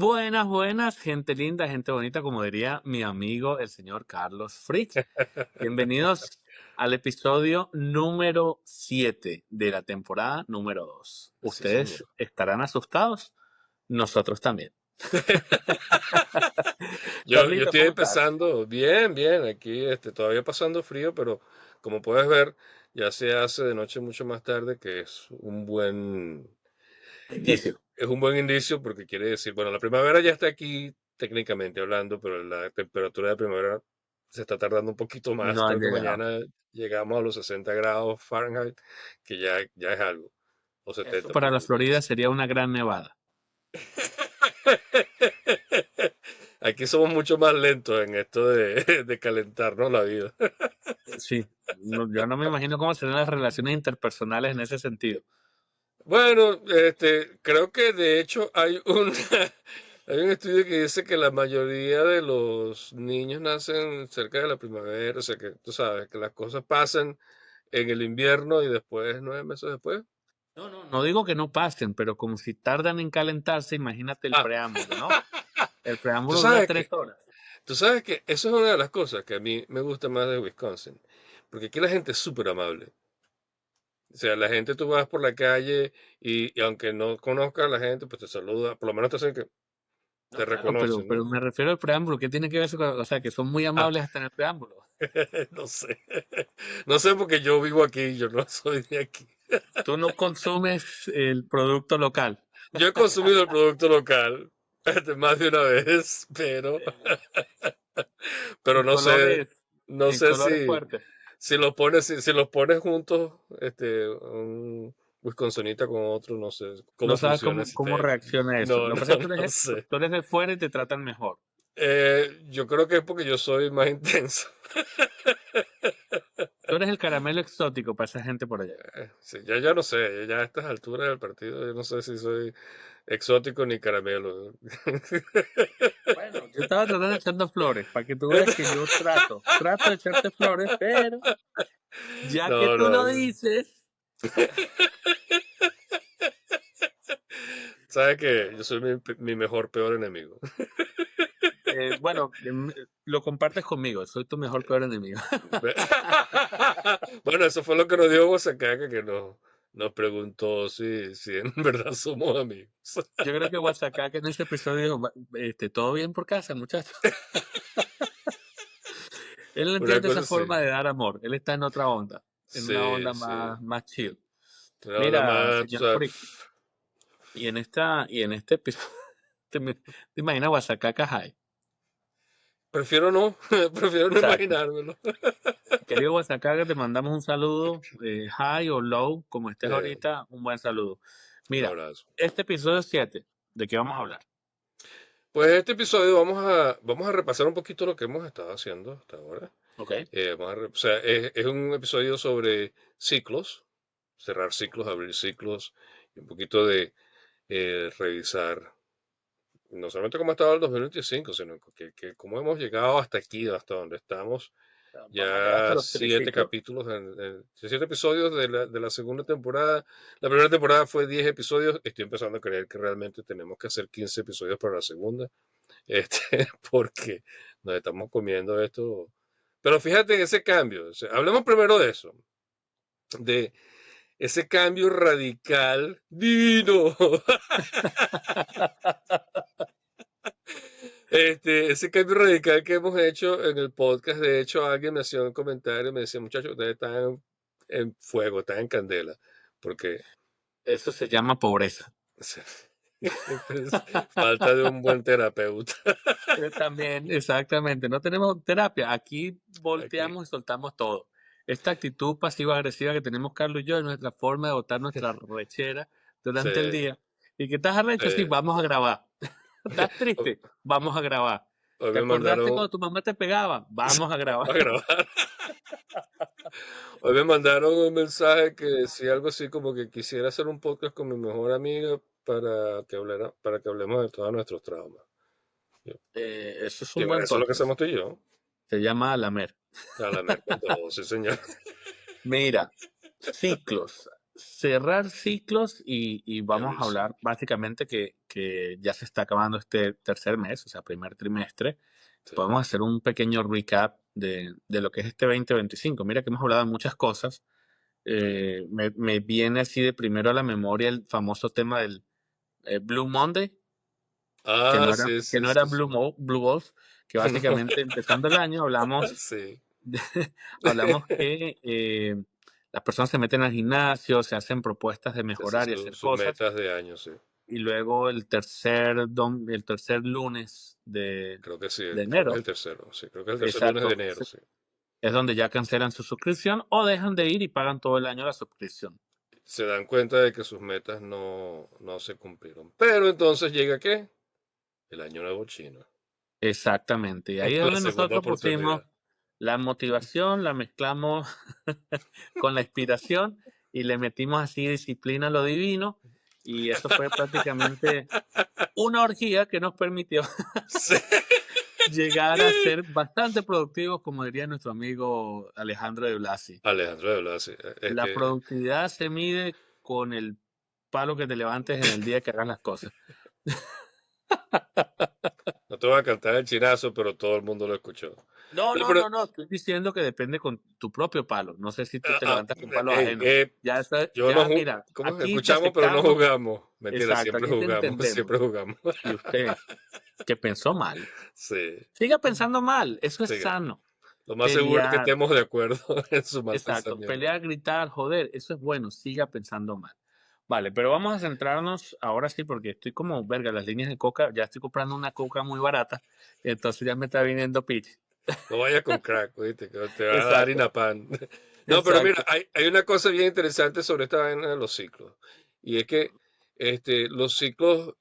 Buenas, buenas, gente linda, gente bonita, como diría mi amigo el señor Carlos Fritz. Bienvenidos al episodio número 7 de la temporada número 2. Sí, señor. ¿Ustedes estarán asustados? Nosotros también. Yo Carlito, estoy ¿cómo estás? empezando bien, bien, aquí todavía pasando frío, pero como puedes ver, ya se hace de noche mucho más tarde, que Inicio. es un buen indicio porque quiere decir, bueno, la primavera ya está aquí técnicamente hablando, pero la temperatura de primavera se está tardando un poquito más. No han Creo que llegado. mañana llegamos a los 60 grados Fahrenheit, que ya es algo, o Eso 70 para la porque Florida sería una gran nevada. aquí somos mucho más lentos en esto de calentarnos la vida. Sí, yo no me imagino cómo serán las relaciones interpersonales en ese sentido. Bueno, creo que de hecho hay un estudio que dice que la mayoría de los niños nacen cerca de la primavera, o sea que tú sabes que las cosas pasan en el invierno y después, 9 meses después. No digo que no pasen, pero como si tardan en calentarse, imagínate el Ah, preámbulo, ¿no? El tú preámbulo dura sabes 3 horas. tú sabes que eso es una de las cosas que a mí me gusta más de Wisconsin, porque aquí la gente es súper amable. O sea, la gente tú vas por la calle y aunque no conozcas a la gente, pues te saluda, por lo menos te hacen que te No, claro, pero, reconocen, pero ¿no? me refiero al preámbulo. ¿Qué tiene que ver eso o sea, que son muy Ah, amables hasta en el preámbulo? no sé. No sé porque yo vivo aquí, yo no soy de aquí. Tú no consumes el producto local. Yo he consumido el producto local más de una vez, pero En no sé, colores, no en sé colores fuertes. si los pones juntos, un Wisconsinita con otro, no sé No cómo sabes funciona cómo, ese cómo tema. reacciona eso. No, Lo no, que pasa es que no sé. tú eres de fuera y te tratan mejor. Yo creo que es porque yo soy más intenso. Tú eres el caramelo exótico para esa gente por allá. Sí, ya no sé, ya a estas alturas del partido, yo no sé si soy exótico ni caramelo. Bueno, yo estaba tratando de echando flores, para que tú veas que yo trato de echarte flores, pero ya que No, tú no, lo no. dices, Sabes que yo soy mi mejor peor enemigo. bueno, lo compartes conmigo, soy tu mejor peor enemigo. Bueno, eso fue lo que nos dio Guasacaca, que nos preguntó si en verdad somos amigos. Yo creo que WhatsApp que en ese episodio dijo, ¿todo bien por casa, muchachos? Él no Una entiende esa cosa así. forma de dar amor, él está en otra onda, en una Sí, onda sí. más chill. Una onda Mira, más, tú señor sabes, Freak, y en este episodio, te imaginas WhatsApp High. prefiero no, prefiero no Exacto. imaginármelo. Querido WhatsApp, te mandamos un saludo, high o low, como estés Sí, ahorita, un buen saludo. un Mira, abrazo. este episodio 7, ¿de qué vamos a hablar? Pues este episodio vamos a repasar un poquito lo que hemos estado haciendo hasta ahora. Ok. O sea, es un episodio sobre ciclos, cerrar ciclos, abrir ciclos, y un poquito de revisar no solamente cómo ha estado el 2025, sino que cómo hemos llegado hasta aquí, hasta donde estamos. Vamos a llegar hasta Ya los 7 triciclos. capítulos, 7 episodios de la segunda temporada. La primera temporada fue 10 episodios. Estoy empezando a creer que realmente tenemos que hacer 15 episodios para la segunda, porque nos estamos comiendo esto. Pero fíjate en ese cambio. O sea, hablemos primero de eso, de ese cambio radical divino. Ese cambio radical que hemos hecho en el podcast, de hecho, alguien me hacía un comentario y me decía, muchachos, ustedes están en fuego, están en candela, porque Eso se llama pobreza. o sea, es falta de un buen terapeuta También, exactamente. No tenemos terapia. Aquí aquí. volteamos y soltamos todo. Esta actitud pasiva-agresiva que tenemos Carlos y yo es nuestra forma de botar nuestra rechera Sí, durante el día. ¿Y que estás arrecho? Sí, sí. vamos a grabar. ¿Estás Hoy triste? Vamos a grabar. hoy ¿Te me acordaste mandaron cuando tu mamá te pegaba? Vamos a grabar. a grabar. Hoy me mandaron un mensaje que decía algo así como que quisiera hacer un podcast con mi mejor amiga para que hablemos de todos nuestros traumas. Yo, Eso es Y un bueno, buen eso es lo que podcast. hacemos tú y yo. Se llama Lamer. A la con todo, sí, señor. Mira, ciclos. cerrar ciclos y y vamos abrir a hablar ciclos. básicamente que ya se está acabando este tercer mes, o sea, primer trimestre. Sí. Podemos hacer un pequeño recap de lo que es este 2025. Mira que hemos hablado de muchas cosas. Sí. Me viene así de primero a la memoria el famoso tema del Blue Monday, Ah, sí, que sí, no era sí, sí. Blue Wolf, que No, básicamente empezando el año hablamos, sí. hablamos que las personas se meten al gimnasio, se hacen propuestas de Se hace mejorar y hacer sus cosas, metas de año, sí. y luego el tercer lunes Creo que sí, de creo que es el enero, tercero, sí, creo que es el tercer lunes de exacto, enero, sí. es donde ya cancelan su suscripción o dejan de ir y pagan todo el año la suscripción. Se dan cuenta de que sus metas no se cumplieron. Pero entonces llega ¿qué? El año nuevo chino. Exactamente, y ahí es La donde segunda nosotros pusimos oportunidad. la motivación, la mezclamos con la inspiración y le metimos así disciplina a lo divino, y eso fue prácticamente una orgía que nos permitió Sí. llegar a ser bastante productivos, como diría nuestro amigo Alejandro de Blasi. Alejandro de Blasi. La productividad se mide con el palo que te levantes en el día que hagas las cosas. No te voy a cantar el chinazo, pero todo el mundo lo escuchó. No, No, no, pero, no, no, estoy diciendo que depende con tu propio palo. No sé si tú te levantas con palos ey, ajenos. Ya, yo no, ya, mira, ¿cómo? aquí te Escuchamos, pero no aceptamos. jugamos. Mentira, Exacto, siempre aquí te jugamos, entendemos. siempre jugamos. Y usted, que pensó mal, Sí, siga pensando mal. Eso es sí. sano. Lo más seguro es que Pelear, estemos de acuerdo en su mal exacto. pensamiento. Pelear, gritar, joder, eso es bueno. Siga pensando mal. Vale, pero vamos a centrarnos ahora sí, porque estoy como, verga, las líneas de coca, ya estoy comprando una coca muy barata, entonces ya me está viniendo pitch. No vayas con crack, ¿oíste? Que te va a dar Exacto, INAPAN. No, pero mira, exacto. hay una cosa bien interesante sobre esta vaina de los ciclos. Y es que los ciclos,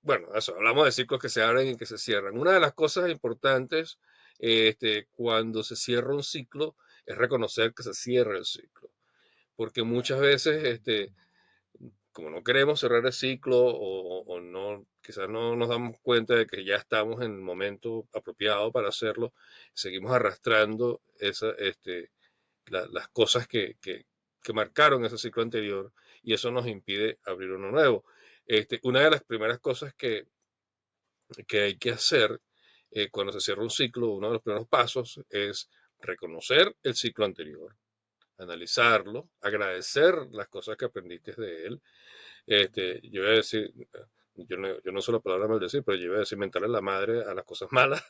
bueno, eso, hablamos de ciclos que se abren y que se cierran. Una de las cosas importantes cuando se cierra un ciclo es reconocer que se cierra el ciclo. Porque muchas veces como no queremos cerrar el ciclo o no, quizás no nos damos cuenta de que ya estamos en el momento apropiado para hacerlo, seguimos arrastrando las cosas que marcaron ese ciclo anterior y eso nos impide abrir uno nuevo. Una de las primeras cosas que hay que hacer cuando se cierra un ciclo, uno de los primeros pasos es reconocer el ciclo anterior, analizarlo, agradecer las cosas que aprendiste de él. Yo iba a decir, yo no uso la palabra maldecir, pero yo iba a decir mentarle la madre a las cosas malas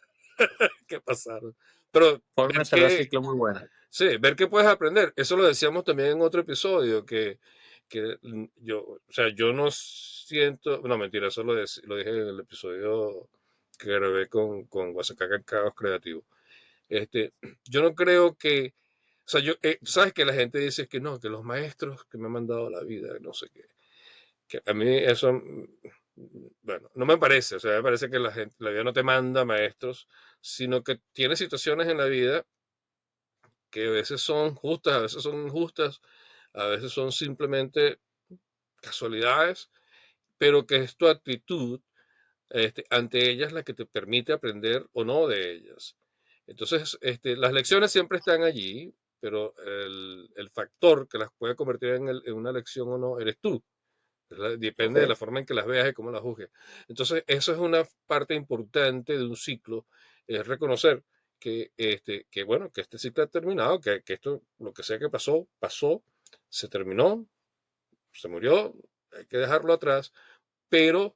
que pasaron. Pero Forma de ver cerrar qué, ciclo muy buena. sí, ver qué puedes aprender. Eso lo decíamos también en otro episodio, o sea, yo no siento, no mentira, eso lo dije en el episodio que grabé con Guasacaca Caos Creativo. Yo no creo que, o sea, sabes que la gente dice que no, que los maestros que me han mandado la vida, no sé qué, que a mí eso, bueno, no me parece, o sea, me parece que la vida no te manda maestros, sino que tiene situaciones en la vida que a veces son justas, a veces son injustas, a veces son simplemente casualidades, pero que es tu actitud ante ellas la que te permite aprender o no de ellas. Entonces, las lecciones siempre están allí, pero el factor que las puede convertir en una lección o no eres tú. ¿Verdad? Ok. Depende de la forma en que las veas y cómo las juzgues. Entonces, eso es una parte importante de un ciclo, es reconocer que bueno, que este ciclo ha terminado, que esto, lo que sea que pasó, pasó, se terminó, se murió, hay que dejarlo atrás, pero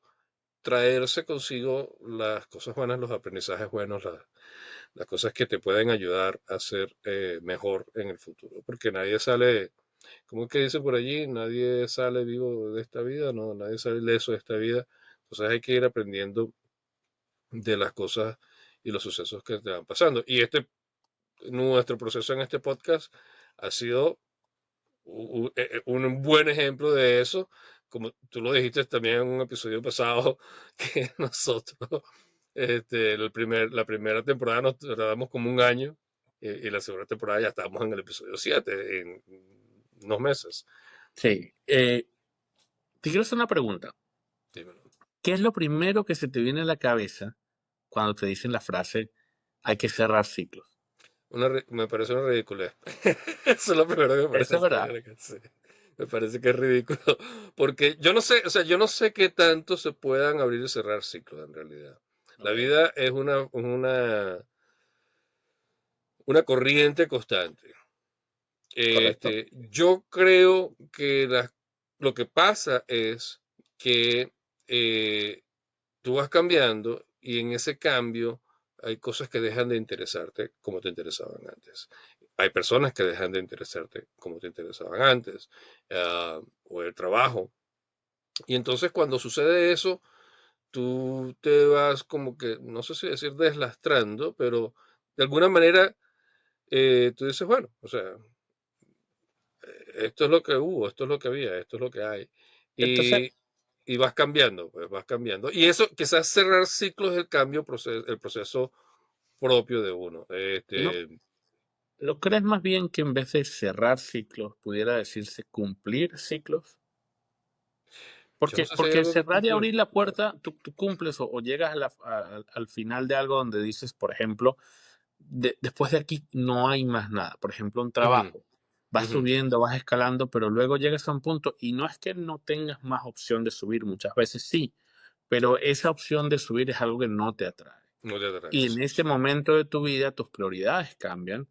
traerse consigo las cosas buenas, los aprendizajes buenos, las cosas que te pueden ayudar a ser mejor en el futuro, porque nadie sale, ¿cómo es que dice por allí? Nadie sale vivo de esta vida, no, nadie sale ileso de esta vida. Entonces hay que ir aprendiendo de las cosas y los sucesos que te van pasando. Y nuestro proceso en este podcast ha sido un buen ejemplo de eso. Como tú lo dijiste también en un episodio pasado, que nosotros, la primera temporada nos tardamos como un año y la segunda temporada ya estamos en el episodio 7 en unos meses. Sí. Te quiero hacer una pregunta. Dímelo. ¿Qué es lo primero que se te viene a la cabeza cuando te dicen la frase hay que cerrar ciclos? Me parece una ridiculez. Eso es lo primero que me Eso parece es verdad. sí. Me parece que es ridículo, porque yo no sé, o sea, yo no sé qué tanto se puedan abrir y cerrar ciclos en realidad. La Ok, vida es una corriente constante. correcto. Yo creo que lo que pasa es que tú vas cambiando y en ese cambio hay cosas que dejan de interesarte como te interesaban antes. Hay personas que dejan de interesarte como te interesaban antes, o el trabajo. Y entonces cuando sucede eso, tú te vas como que, no sé si decir deslastrando, pero de alguna manera tú dices, bueno, o sea, esto es lo que hubo, esto es lo que había, esto es lo que hay. Entonces, Y, y vas cambiando, pues vas cambiando. Y eso, quizás cerrar ciclos es el proceso propio de uno. ¿no lo crees más bien que en vez de cerrar ciclos, pudiera decirse cumplir ciclos? Yo no Porque, sé si hay porque algo que cerrar y cumplir. abrir la puerta, tú cumples o llegas al final de algo donde dices, por ejemplo, después de aquí no hay más nada. Por ejemplo, un Ujú, trabajo. Vas ujú. subiendo, vas escalando, pero luego llegas a un punto y no es que no tengas más opción de subir, muchas veces sí, pero esa opción de subir es algo que no te atrae. No te atrae, Y en sí, ese sí. momento de tu vida tus prioridades cambian,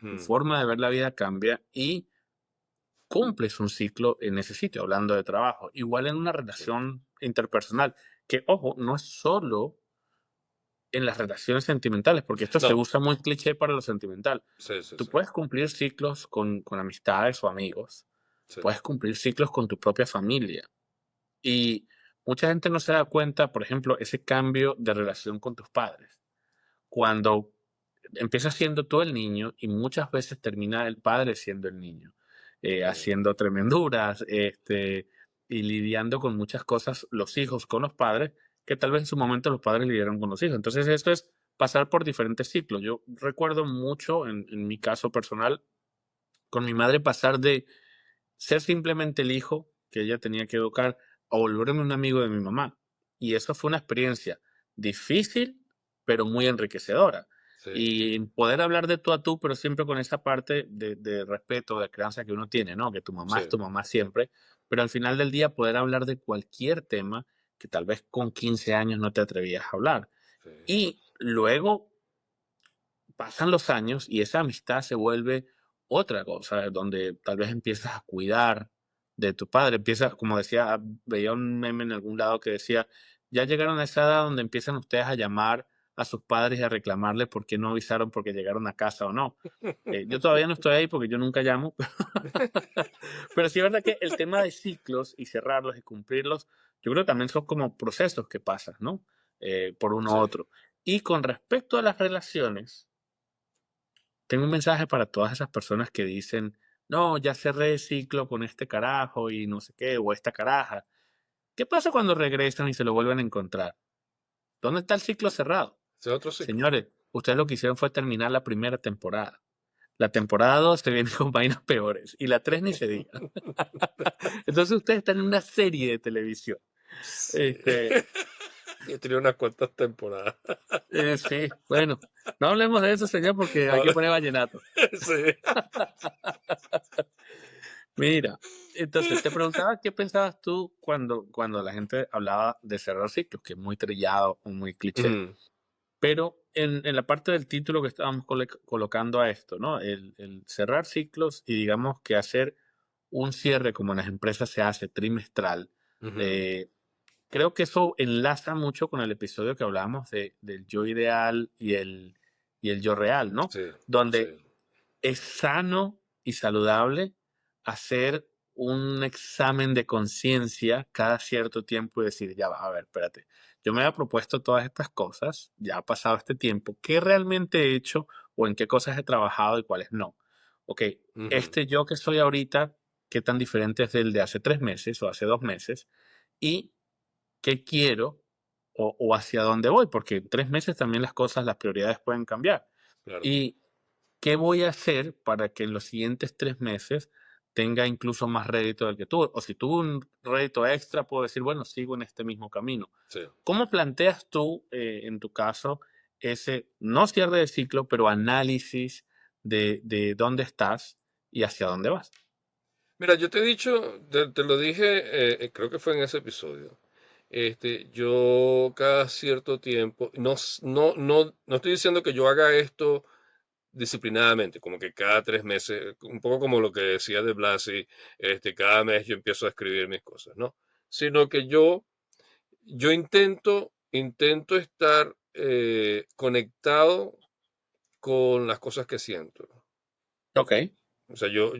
tu Mm, forma de ver la vida cambia y cumples un ciclo en ese sitio, hablando de trabajo. Igual en una sí. relación interpersonal, que ojo, no es solo en las relaciones sentimentales, porque esto se No, usa muy cliché para lo sentimental. sí, sí, Tú sí, puedes cumplir ciclos con amistades o amigos, sí. puedes cumplir ciclos con tu propia familia. Y mucha gente no se da cuenta, por ejemplo, ese cambio de relación con tus padres. Cuando empiezas siendo tú el niño y muchas veces termina el padre siendo el niño, Mm, haciendo tremenduras, y lidiando con muchas cosas, los hijos con los padres, que tal vez en su momento los padres lidiaron con los hijos. Entonces, esto es pasar por diferentes ciclos. Yo recuerdo mucho, en mi caso personal, con mi madre pasar de ser simplemente el hijo que ella tenía que educar a volverme un amigo de mi mamá. Y eso fue una experiencia difícil, pero muy enriquecedora. sí, Y poder hablar de tú a tú, pero siempre con esa parte de respeto, de crianza que uno tiene, ¿no? Que tu mamá es sí, tu mamá siempre, pero al final del día poder hablar de cualquier tema que tal vez con 15 años no te atrevías a hablar. sí. Y luego pasan los años y esa amistad se vuelve otra cosa, donde tal vez empiezas a cuidar de tu padre, empiezas, como decía, veía un meme en algún lado que decía, ya llegaron a esa edad donde empiezan ustedes a llamar a sus padres y a reclamarle por qué no avisaron porque llegaron a casa o no. Yo todavía no estoy ahí porque yo nunca llamo, pero sí es verdad que el tema de ciclos y cerrarlos y cumplirlos, yo creo que también son como procesos que pasan, ¿no? Por uno u Sí. otro. Y con respecto a las relaciones, tengo un mensaje para todas esas personas que dicen, no, ya cerré ciclo con este carajo y no sé qué, o esta caraja. ¿Qué pasa cuando regresan y se lo vuelven a encontrar? ¿Dónde está el ciclo cerrado? Ese es otro ciclo. Señores, ustedes lo que hicieron fue terminar la primera temporada. La temporada 2 se viene con vainas peores y la 3 ni se diga. Entonces ustedes están en una serie de televisión. Sí. Este, Yo tenía unas cuantas temporadas. sí, bueno, no hablemos de eso, señor, porque hay que Ahora, poner vallenato. sí. Mira, entonces te preguntaba qué pensabas tú cuando la gente hablaba de cerrar ciclos, que es muy trillado o muy cliché, Ujú, pero en la parte del título que estábamos colocando a esto, ¿no? El cerrar ciclos y digamos que hacer un cierre como en las empresas se hace trimestral, ujú. eh, creo que eso enlaza mucho con el episodio que hablábamos del yo ideal y el yo real, ¿no? Sí, sí, Donde es sano y saludable hacer un examen de conciencia cada cierto tiempo y decir, ya va, a ver, espérate, yo me había propuesto todas estas cosas, ya ha pasado este tiempo, ¿qué realmente he hecho o en qué cosas he trabajado y cuáles no? Ok, ujú, este yo que soy ahorita, ¿qué tan diferente es del de hace 3 meses o hace 2 meses? Y qué quiero o hacia dónde voy, porque en 3 meses también las cosas, las prioridades pueden cambiar. claro, Y ¿qué voy a hacer para que en los siguientes 3 meses tenga incluso más rédito del que tuve? O si tuve un rédito extra, puedo decir, bueno, sigo en este mismo camino. sí. ¿Cómo planteas tú, en tu caso, ese, no cierre de ciclo, pero análisis de dónde estás y hacia dónde vas? Mira, yo te he dicho, te lo dije, creo que fue en ese episodio. Yo cada cierto tiempo, no estoy diciendo que yo haga esto disciplinadamente, como que cada 3 meses, un poco como lo que decía de Blasi, cada mes yo empiezo a escribir mis cosas, ¿no? Sino que yo intento estar conectado con las cosas que siento. Ok. O sea, yo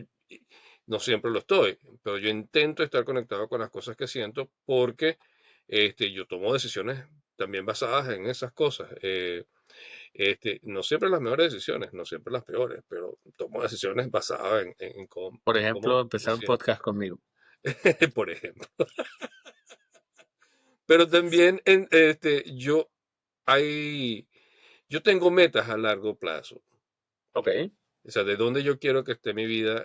no siempre lo estoy, pero yo intento estar conectado con las cosas que siento porque yo tomo decisiones también basadas en esas cosas. No siempre las mejores decisiones, no siempre las peores, pero tomo decisiones basadas Por en ejemplo, cómo me empezar un siento, podcast conmigo. por ejemplo. Pero también hay, yo tengo metas a largo plazo. Ok. O sea, de dónde yo quiero que esté mi vida,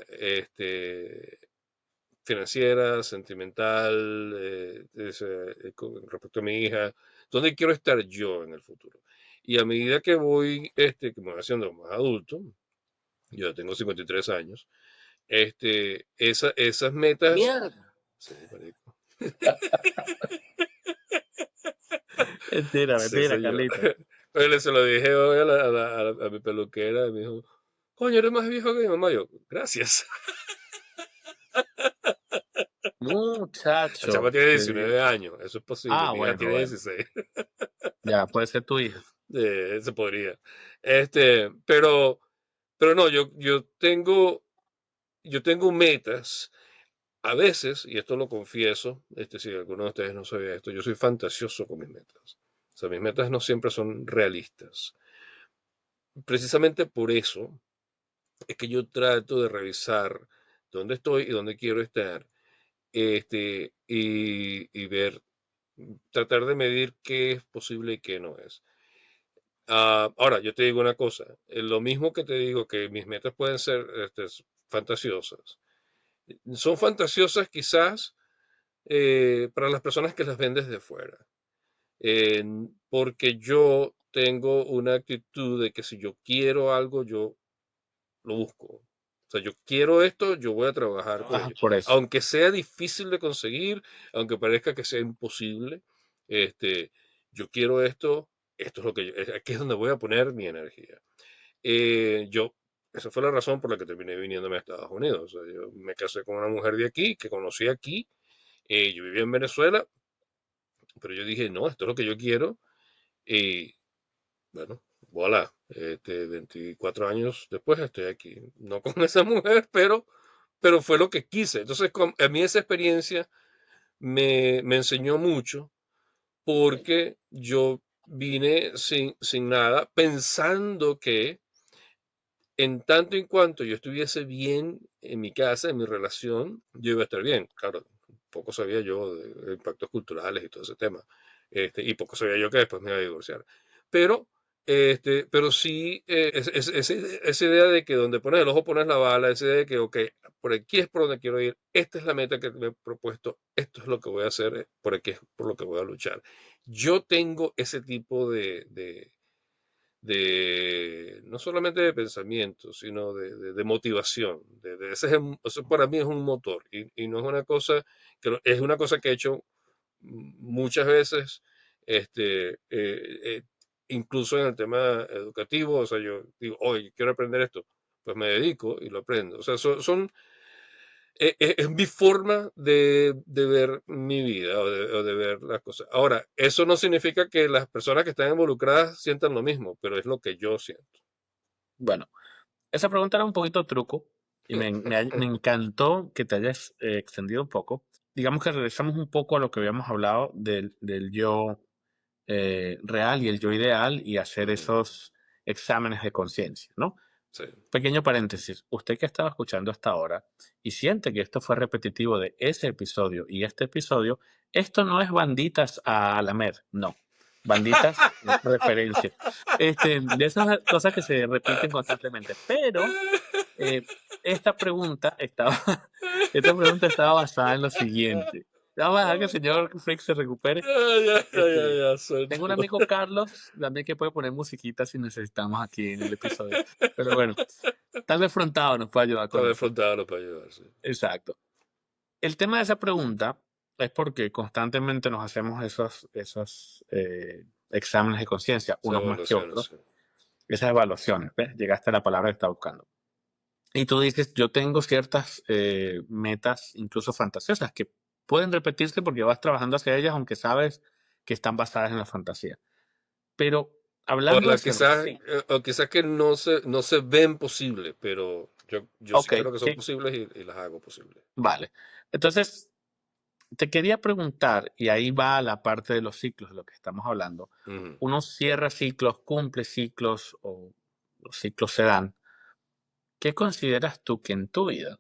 financiera, sentimental, con respecto a mi hija, dónde quiero estar yo en el futuro. Y a medida que que me voy haciendo más adulto, yo ya tengo 53 años, esas metas, Mierda. sí, marico, Mentira, sí, mentira, señor. Carlito. Pero se lo dije hoy a mi peluquera y me dijo, coño, eres más viejo que mi mamá. Yo, gracias. La chama Muchacho, tiene te digo. 19 años, eso es posible. Ah, Mi hija bueno, tiene bueno. 16. Ya, puede ser tu hija. Se podría. Este, pero, pero no, yo tengo metas. A veces, y esto lo confieso, si alguno de ustedes no sabía esto, yo soy fantasioso con mis metas. O sea, mis metas no siempre son realistas. Precisamente por eso es que yo trato de revisar dónde estoy y dónde quiero estar, y ver, tratar de medir qué es posible y qué no es. Ahora, yo te digo una cosa, lo mismo que te digo que mis metas pueden ser fantasiosas. Son fantasiosas quizás para las personas que las ven desde fuera, porque yo tengo una actitud de que si yo quiero algo, yo lo busco. O sea, yo quiero esto, yo voy a trabajar por Trabajas ello. por eso. Aunque sea difícil de conseguir, aunque parezca que sea imposible, este, yo quiero esto, esto es lo que aquí es donde voy a poner mi energía. Yo, esa fue la razón por la que terminé viniéndome a Estados Unidos. O sea, yo me casé con una mujer de aquí, que conocí aquí. Yo vivía en Venezuela, pero yo dije, no, esto es lo que yo quiero. Y bueno, voilà, 24 años después estoy aquí. No con esa mujer, pero fue lo que quise. Entonces, a mí esa experiencia me enseñó mucho porque yo vine sin nada, pensando que en tanto en cuanto yo estuviese bien en mi casa, en mi relación, yo iba a estar bien. Claro, poco sabía yo de impactos culturales y todo ese tema. Y poco sabía yo que después me iba a divorciar. Pero, pero sí, esa idea de que donde pones el ojo pones la bala, esa idea de que, ok, por aquí es por donde quiero ir, esta es la meta que me he propuesto, esto es lo que voy a hacer, por aquí es por lo que voy a luchar. Yo tengo ese tipo no solamente de pensamiento, sino de motivación. Eso para mí es un motor y no es una cosa es una cosa que he hecho muchas veces, incluso en el tema educativo. O sea, yo digo, oye, quiero aprender esto, pues me dedico y lo aprendo. O sea, es mi forma de ver mi vida o de ver las cosas. Ahora, eso no significa que las personas que están involucradas sientan lo mismo, pero es lo que yo siento. Bueno, esa pregunta era un poquito truco y me encantó que te hayas extendido un poco. Digamos que regresamos un poco a lo que habíamos hablado del yo real y el yo ideal y hacer Ujú, esos exámenes de conciencia, ¿no? sí. Pequeño paréntesis, usted que estaba escuchando hasta ahora y siente que esto fue repetitivo de ese episodio y este episodio, esto no es banditas a la Med, no. Banditas es referencia. De esas cosas que se repiten constantemente. Pero eh, esta pregunta estaba, esta pregunta estaba basada en lo siguiente. Vamos a dejar que el señor Freak se recupere. Este, Ya, tengo un suéltalo. amigo Carlos también que puede poner musiquita si necesitamos aquí en el episodio. Pero bueno, tal vez Frontado nos puede ayudar con Estaba eso. enfrentado para ayudar, sí. Exacto. El tema de esa pregunta es porque constantemente nos hacemos esos exámenes de conciencia, Esas unos más que evaluaciones, otros, sí. esas evaluaciones. ¿Ves? Llegaste a la palabra que estaba buscando. Y tú dices, yo tengo ciertas metas, incluso fantasiosas, que pueden repetirse porque vas trabajando hacia ellas, aunque sabes que están basadas en la fantasía. Pero O, hablando de cerrar, quizás, sí. o quizás que no se ven posibles, pero yo sí Ok, creo que son posibles y las hago posibles. vale. Entonces, te quería preguntar, y ahí va la parte de los ciclos de lo que estamos hablando. Ujú. Uno cierra ciclos, cumple ciclos, o los ciclos se dan. ¿Qué consideras tú que en tu vida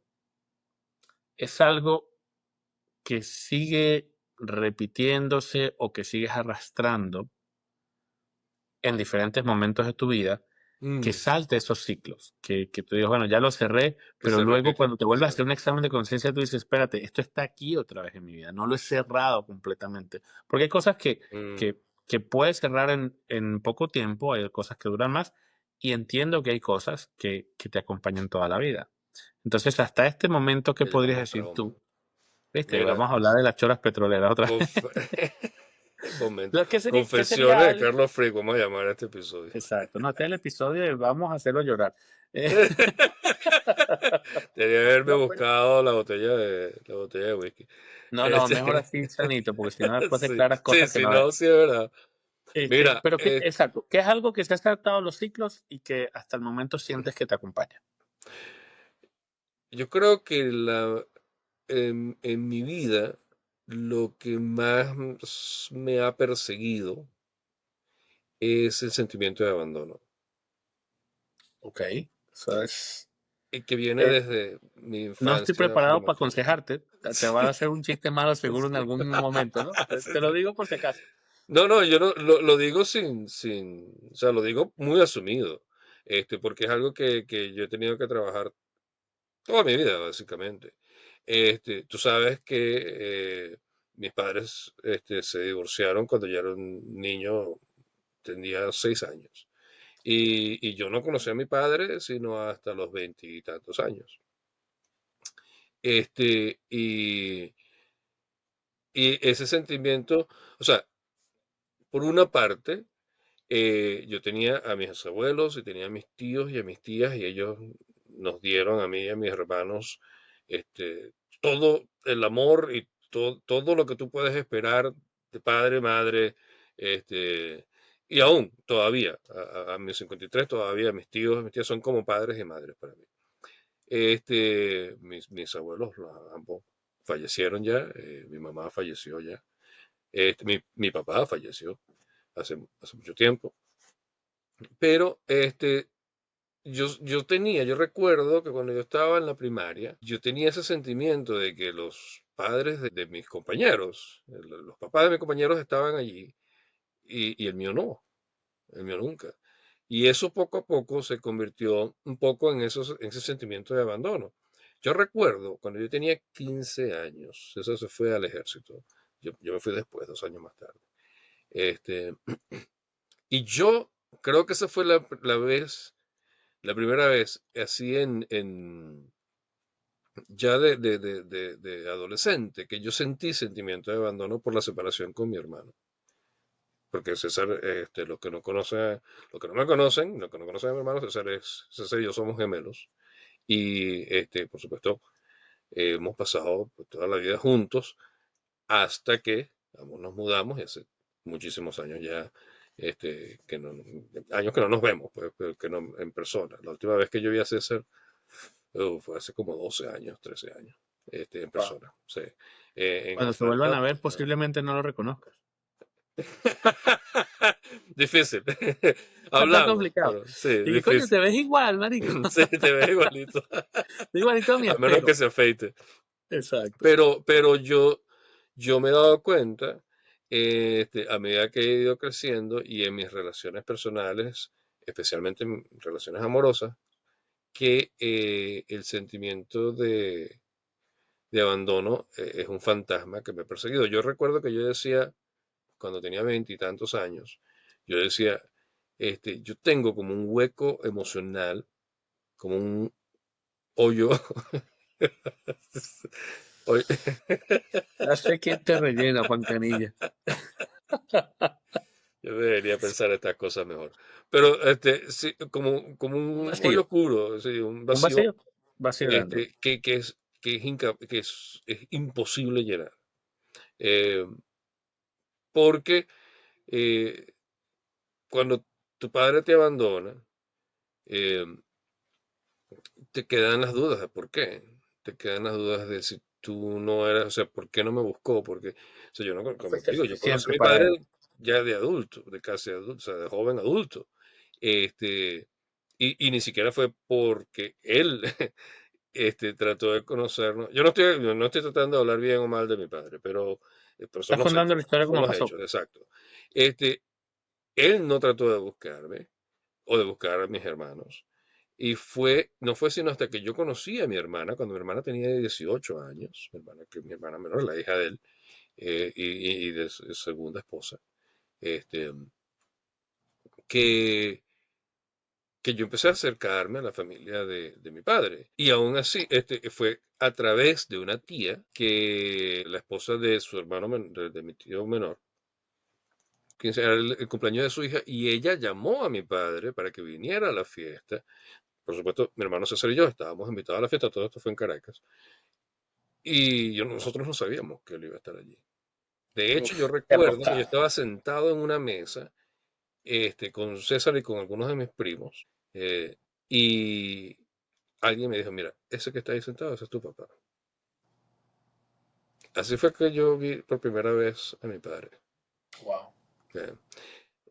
es algo que sigue repitiéndose o que sigues arrastrando en diferentes momentos de tu vida, que Mm, salte esos ciclos? Que tú digas, bueno, ya lo cerré, que pero se luego repite. cuando te vuelvas a hacer un Exacto. examen de conciencia, tú dices, espérate, esto está aquí otra vez en mi vida, no lo he cerrado completamente. Porque hay cosas Mm, que puedes cerrar en poco tiempo, hay cosas que duran más, y entiendo que hay cosas que te acompañan toda la vida. Entonces, hasta este momento, ¿qué que podrías llamamos decir trauma. tú? ¿Viste? Mira, Vamos a hablar de las choras petroleras otra vez. conf- momento. ¿Qué sería Confesiones de algo? Carlos Frick, vamos a llamar a este episodio. Exacto, no, este es el episodio y vamos a hacerlo llorar. Eh, Tenía que haberme no, pero, buscado la botella de whisky. no, no, mejor Este, así sanito, porque si no después sí, declaras sí, cosas que sí, no no, debes. sí, es verdad. Mira, Pero que, exacto, ¿qué es algo que se ha saltado los ciclos y que hasta el momento sientes que te acompaña? yo creo que en mi vida lo que más me ha perseguido es el sentimiento de abandono, Ok, eso es. y que viene eh, desde mi no estoy infancia preparado para prematura. aconsejarte, te va a hacer un chiste malo seguro en Sí. algún momento, ¿no? Sí, Te sí. lo digo por si acaso. No, no, yo no, lo digo o sea, lo digo muy asumido, porque es algo que yo he tenido que trabajar toda mi vida, básicamente. Tú sabes que mis padres, se divorciaron cuando yo era un niño, tenía 6 años. Y yo no conocí a mi padre sino hasta los veintitantos años. Este, y, y ese sentimiento, o sea, por una parte, yo tenía a mis abuelos y tenía a mis tíos y a mis tías y ellos nos dieron a mí y a mis hermanos todo el amor y todo lo que tú puedes esperar de padre, madre, este, y aún todavía, a mis 53 todavía mis tíos son como padres y madres para mí. Mis abuelos, ambos fallecieron ya, mi mamá falleció ya, mi papá falleció hace mucho tiempo. Pero yo recuerdo que cuando yo estaba en la primaria, yo tenía ese sentimiento de que los padres de mis compañeros, los papás de mis compañeros estaban allí y el mío no, el mío nunca. Y eso poco a poco se convirtió un poco en ese sentimiento de abandono. Yo recuerdo cuando yo tenía 15 años, eso se fue al ejército. Yo me fui después, 2 años más tarde. Este, y yo creo que esa fue la primera vez, así ya de adolescente, que yo sentí sentimiento de abandono por la separación con mi hermano. Porque César, los que no me conocen, los que no conocen a mi hermano, César y yo somos gemelos. Y por supuesto, hemos pasado pues, toda la vida juntos hasta que ambos nos mudamos y hace muchísimos años ya, años que no nos vemos, pues, pero que no en persona. La última vez que yo vi a César fue hace como 12 años, 13 años, en Wow. persona. Sí. En Cuando se vuelvan Atlanta. a ver, posiblemente no lo reconozcas. Difícil. Está Hablamos, complicado. pero sí, Y que coño, te difícil. ves igual, marico. Sí, te ves igualito. Te igualito a mi A menos que espejo. se afeite. Exacto. Pero yo me he dado cuenta, a medida que he ido creciendo y en mis relaciones personales, especialmente en relaciones amorosas, que el sentimiento de abandono es un fantasma que me ha perseguido. Yo recuerdo que yo decía, cuando tenía veintitantos años, yo decía, yo tengo como un hueco emocional, como un hoyo. hoy- Ya sé quién te rellena, Juan Canilla. Yo debería pensar estas cosas mejor. Pero sí, como Un un hoyo vacío, oscuro, sí, un un vacío vacío, vacío dentro. que es imposible llenar. Eh, porque eh, cuando tu padre te abandona, eh, te quedan las dudas de por qué. Te quedan las dudas de si tú no eras, o sea, ¿por qué no me buscó? Porque, o sea, yo no, No como te fuiste digo, yo conocí a suficiente mi para padre él. ya de adulto, de casi adulto, o sea, de joven adulto. Este, y ni siquiera fue porque él trató de conocernos. Yo no estoy tratando de hablar bien o mal de mi padre, pero son Estás los contando la hechos, historia son como los pasó. hechos, exacto. Este, él no trató de buscarme o de buscar a mis hermanos. No fue sino hasta que yo conocí a mi hermana, cuando mi hermana tenía 18 años, mi hermana menor, la hija de él, y de su segunda esposa, este, que, que yo empecé a acercarme a la familia de mi padre. Y aún así, fue a través de una tía que la esposa de su hermano, de mi tío menor, que era el cumpleaños de su hija, y ella llamó a mi padre para que viniera a la fiesta. Por supuesto, mi hermano César y yo estábamos invitados a la fiesta, todo esto fue en Caracas, y nosotros no sabíamos que él iba a estar allí. De hecho, yo Uf, qué recuerdo que yo roscada. estaba sentado en una mesa, con César y con algunos de mis primos, y alguien me dijo, mira, ese que está ahí sentado, ese es tu papá. Así fue que yo vi por primera vez a mi padre. Wow.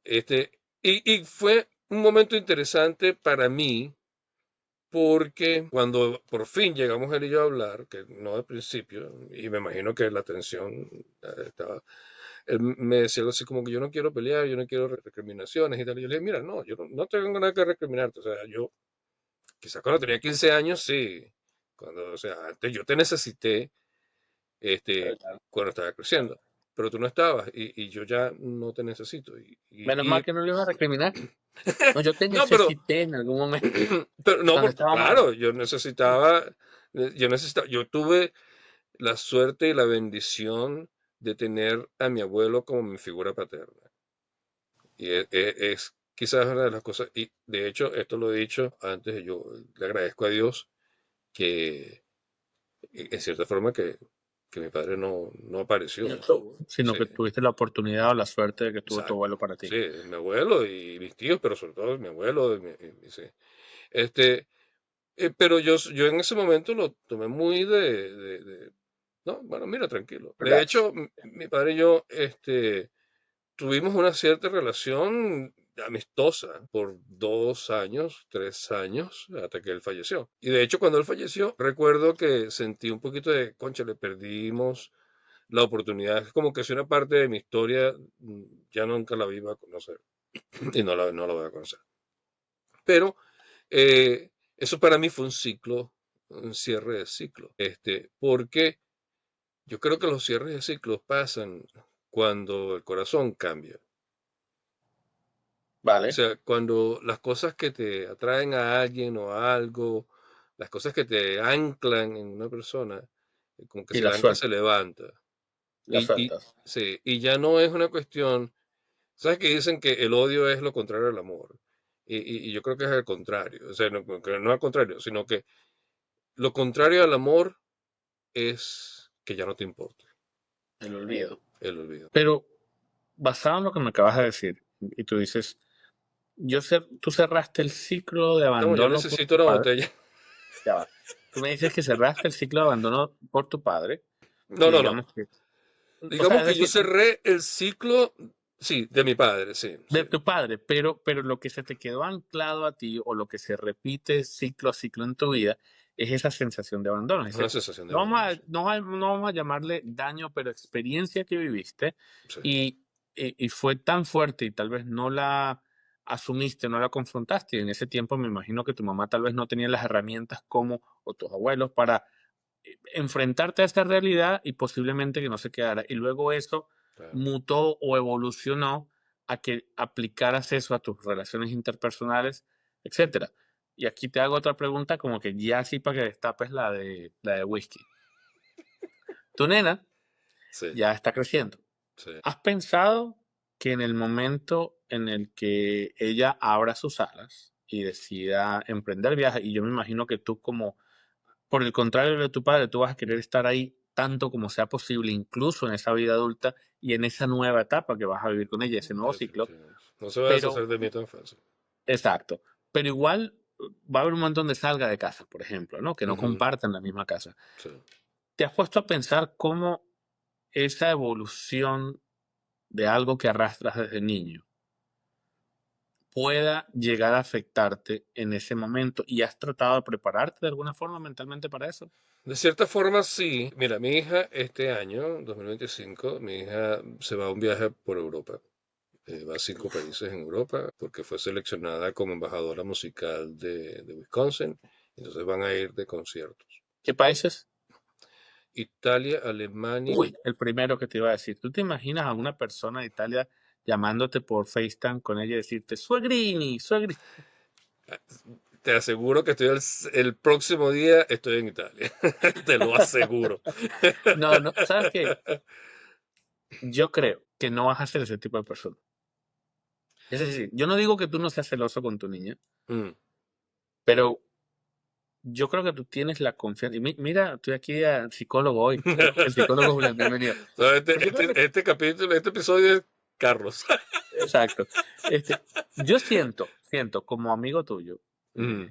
¿Eh? Y fue un momento interesante para mí, porque cuando por fin llegamos él y yo a hablar, que no al principio, y me imagino que la tensión estaba, él me decía algo así como que yo no quiero pelear, yo no quiero recriminaciones y tal. Y yo le dije, mira, no, yo no tengo nada que recriminarte. O sea, yo, quizás cuando tenía 15 años, sí. O sea, antes yo te necesité, este, cuando estaba creciendo, pero tú no estabas y yo ya no te necesito. Menos mal que no le iba a recriminar. No, yo te No, pero necesité en algún momento, Pero no, cuando porque estaba mal. claro, yo tuve la suerte y la bendición de tener a mi abuelo como mi figura paterna. Y es quizás una de las cosas, y de hecho, esto lo he dicho antes, yo le agradezco a Dios que, en cierta forma, que mi padre no No apareció. estuvo, sino Sí, que tuviste la oportunidad o la suerte de que tuvo tu exacto. abuelo para ti. Sí, mi abuelo y mis tíos, pero sobre todo mi abuelo. Sí. Este, pero yo en ese momento lo tomé muy no, bueno, mira, tranquilo. De Relax. hecho, mi padre y yo, tuvimos una cierta relación amistosa por 2 años, 3 años, hasta que él falleció. Y de hecho, cuando él falleció, recuerdo que sentí un poquito de, concha, le perdimos la oportunidad. Es como que si una parte de mi historia ya nunca la iba a conocer y no la voy a conocer. Pero eso para mí fue un ciclo, un cierre de ciclo. Porque yo creo que los cierres de ciclos pasan cuando el corazón cambia. O Vale. sea, cuando las cosas que te atraen a alguien o a algo, las cosas que te anclan en una persona, como que Y si el la ancla se sueltas. levanta. La Y sueltas. sí, y ya no es una cuestión. ¿Sabes que dicen que el odio es lo contrario al amor? Y yo creo que es al contrario. O sea, no, que no al contrario, sino que lo contrario al amor es que ya no te importe El olvido. el olvido. Pero basado en lo que me acabas de decir, y tú dices, tú cerraste el ciclo de No, yo abandono por necesito tu una padre. botella. Ya va. Tú me dices que cerraste el ciclo de abandono por tu padre, No, y no, no. digamos que, o sea, Digamos es que yo decir, cerré el ciclo, sí, de mi padre, sí, sí. de tu padre, pero lo que se te quedó anclado a ti o lo que se repite ciclo a ciclo en tu vida es esa sensación de abandono. Es Es una decir, sensación de no vamos abandono, a, sí. no vamos a llamarle daño, pero experiencia que viviste Sí. y, y fue tan fuerte y tal vez no la asumiste, no la confrontaste. Y en ese tiempo me imagino que tu mamá tal vez no tenía las herramientas como, o tus abuelos para enfrentarte a esta realidad y posiblemente que no se quedara. Y luego eso Claro. mutó o evolucionó a que aplicaras eso a tus relaciones interpersonales, etcétera. Y aquí te hago otra pregunta como que ya así para que destapes la de whisky. Tu nena Sí, ya está creciendo. sí. ¿Has pensado que en el momento en el que ella abra sus alas y decida emprender viajes, y yo me imagino que tú como, por el contrario de tu padre, tú vas a querer estar ahí tanto como sea posible, incluso en esa vida adulta y en esa nueva etapa que vas a vivir con ella, ese nuevo ciclo, Definitivamente. No se va a pero, deshacer de mí tan fácil. exacto, pero igual va a haber un montón de salga de casa, por ejemplo, ¿no? Que no Ujú, compartan la misma casa. sí. ¿Te has puesto a pensar cómo esa evolución de algo que arrastras desde niño pueda llegar a afectarte en ese momento y has tratado de prepararte de alguna forma mentalmente para eso? De cierta forma, sí. Mira, mi hija este año, 2025, mi hija se va a un viaje por Europa. Va a 5 países en Europa porque fue seleccionada como embajadora musical de Wisconsin. Entonces van a ir de conciertos. ¿Qué países? Italia, Alemania. Uy, el primero que te iba a decir. ¿Tú te imaginas a una persona de Italia llamándote por FaceTime con ella y decirte, suegrini, suegrini? Te aseguro que el próximo día estoy en Italia. Te lo aseguro. No, no, ¿sabes qué? Yo creo que no vas a ser ese tipo de persona. Es decir, yo no digo que tú no seas celoso con tu niña, Mm. pero yo creo que tú tienes la confianza. Y mira, estoy aquí al psicólogo hoy. El psicólogo Julián, bienvenido. No, Pues yo creo que, este capítulo, este episodio es Carlos. exacto. Yo siento como amigo tuyo, Mm.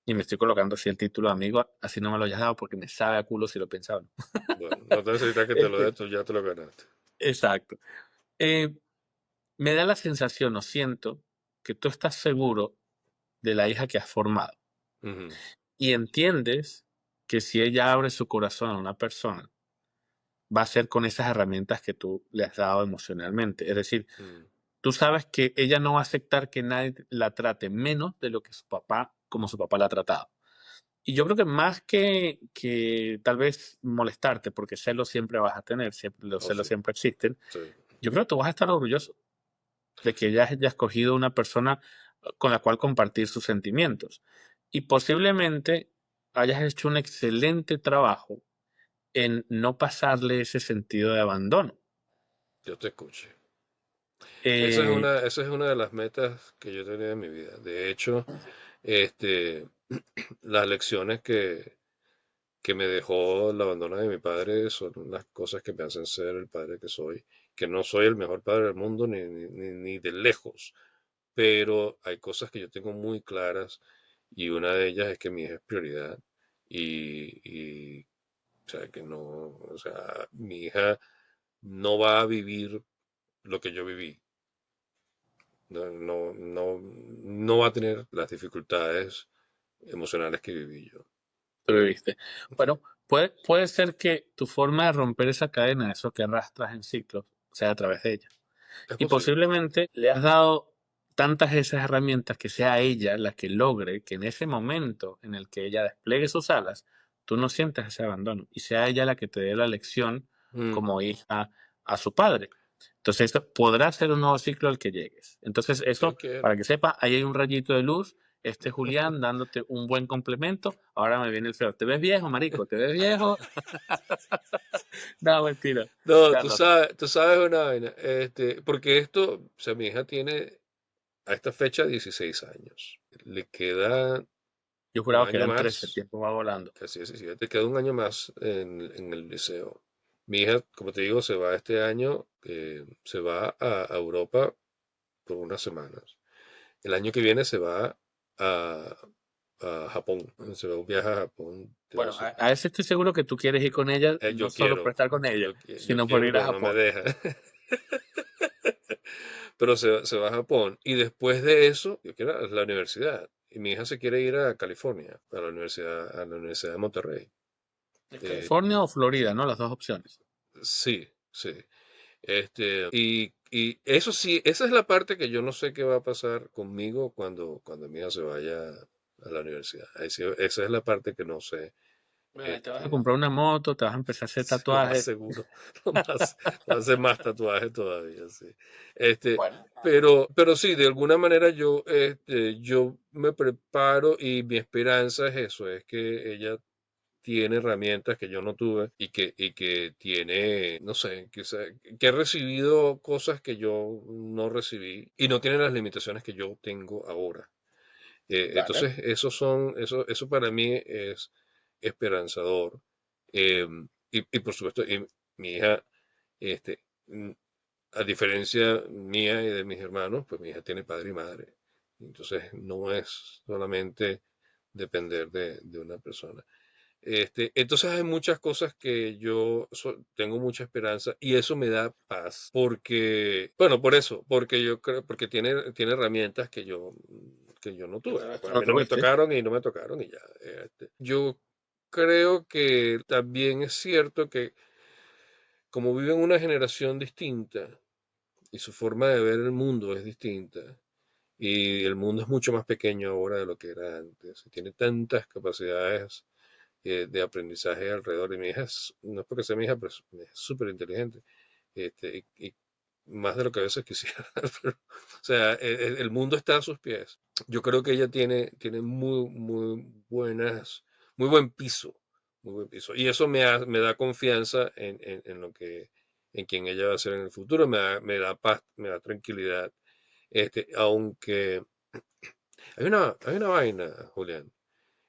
y me estoy colocando así el título de amigo, así no me lo hayas dado porque me sabe a culo si lo pensaba, ¿no? Bueno, no te necesitas que te lo dé, Este, tú ya te lo ganaste. exacto. Eh, Me da la sensación, o siento, que tú estás seguro de la hija que has formado Ujú, y entiendes que si ella abre su corazón a una persona, va a ser con esas herramientas que tú le has dado emocionalmente. Es decir, mm. tú sabes que ella no va a aceptar que nadie la trate menos de lo que su papá, como su papá la ha tratado. Y yo creo que más que tal vez molestarte, porque celos siempre vas a tener, siempre, los Oh, celos sí, siempre existen, sí. yo creo que tú vas a estar orgulloso de que ella haya escogido una persona con la cual compartir sus sentimientos. Y posiblemente hayas hecho un excelente trabajo en no pasarle ese sentido de abandono. Yo te escuché. Eh, Esa es una de las metas que yo tenía en mi vida. De hecho, este, las lecciones que me dejó el abandono de mi padre son las cosas que me hacen ser el padre que soy. Que no soy el mejor padre del mundo ni de lejos, pero hay cosas que yo tengo muy claras y una de ellas es que mi hija es prioridad y o sea, que no, o sea, mi hija no va a vivir lo que yo viví. No va a tener las dificultades emocionales que viví yo. Tú lo viste. Bueno, puede ser que tu forma de romper esa cadena, eso que arrastras en ciclos, sea a través de ella. Es Y posible. posiblemente le has dado tantas esas herramientas que sea ella la que logre que en ese momento en el que ella despliegue sus alas, tú no sientas ese abandono y sea ella la que te dé la lección Mm, como hija a su padre. Entonces, eso podrá ser un nuevo ciclo al que llegues. Entonces, Dios eso, quiera. para que sepa, ahí hay un rayito de luz. Este Julián dándote un buen complemento. Ahora me viene el feo. ¿Te ves viejo, marico? ¿Te ves viejo? No, mentira. No, Carlos, tú sabes una vaina, porque esto, o sea, mi hija tiene a esta fecha 16 años. Le queda yo un juraba que año eran 13, el más, tiempo va volando. casi 17, queda un año más en el liceo. Mi hija, como te digo, se va este año, se va a Europa por unas semanas. El año que viene se va a, a Japón, se va un viaje a Japón de Bueno, 2 a semanas. ese estoy seguro que tú quieres ir con ella, no Yo solo por quiero, estar con ella, yo sino por quiero, ir a pero no me Japón. deja. Pero se va a Japón. Y después de eso, yo quiero a la universidad. Y mi hija se quiere ir a California, a la Universidad de Monterrey. Eh, California o Florida, ¿no? Las dos opciones. sí, sí. Y eso sí, esa es la parte que yo no sé qué va a pasar conmigo cuando mi hija se vaya a la universidad. Esa es la parte que no sé Bueno, te vas a Este, comprar una moto, te vas a empezar a hacer sí, lo más tatuajes. seguro, lo más, va a hacer más tatuajes todavía, sí. Este, Bueno, pero sí, de alguna manera yo me preparo y mi esperanza es eso, es que ella tiene herramientas que yo no tuve y que tiene, no sé, que ha recibido cosas que yo no recibí y no tiene las limitaciones que yo tengo ahora. vale, Entonces, eso para mí es esperanzador. Y por supuesto, mi hija, este, mm, a diferencia mía y de mis hermanos, pues mi hija tiene padre y madre. Entonces, no es solamente depender de una persona. Entonces hay muchas cosas que yo tengo mucha esperanza y eso me da paz porque, bueno, por eso, porque yo creo, porque tiene herramientas que yo no que tuve. el resto Pues a no mí no me tuviste. tocaron y no me tocaron y ya. Yo creo que también es cierto que como viven una generación distinta y su forma de ver el mundo es distinta, y el mundo es mucho más pequeño ahora de lo que era antes, y tiene tantas capacidades de aprendizaje alrededor. Y mi hija, no es porque sea mi hija, pero es súper inteligente. Y más de lo que a veces quisiera. O sea, el mundo está a sus pies. Yo creo que ella tiene muy buen piso, muy buen piso. Y eso me da confianza en lo en quien ella va a ser en el futuro, me da paz, me da tranquilidad. Aunque hay una vaina, Julián,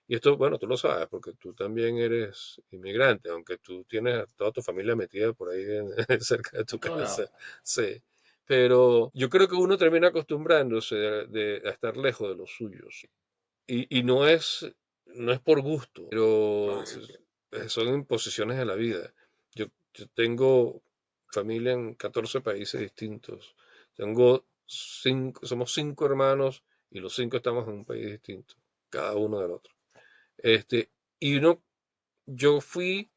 y esto, bueno, tú lo sabes, porque tú también eres inmigrante, aunque tú tienes a toda tu familia metida por ahí cerca de tu En todos lados. casa. Sí. Pero yo creo que uno termina acostumbrándose a estar lejos de los suyos. Y no es por gusto, No, pero es- son imposiciones de la vida. Yo tengo familia en 14 países distintos. Somos 5 hermanos y los 5 estamos en un país distinto, cada uno del otro. Este, y yo fui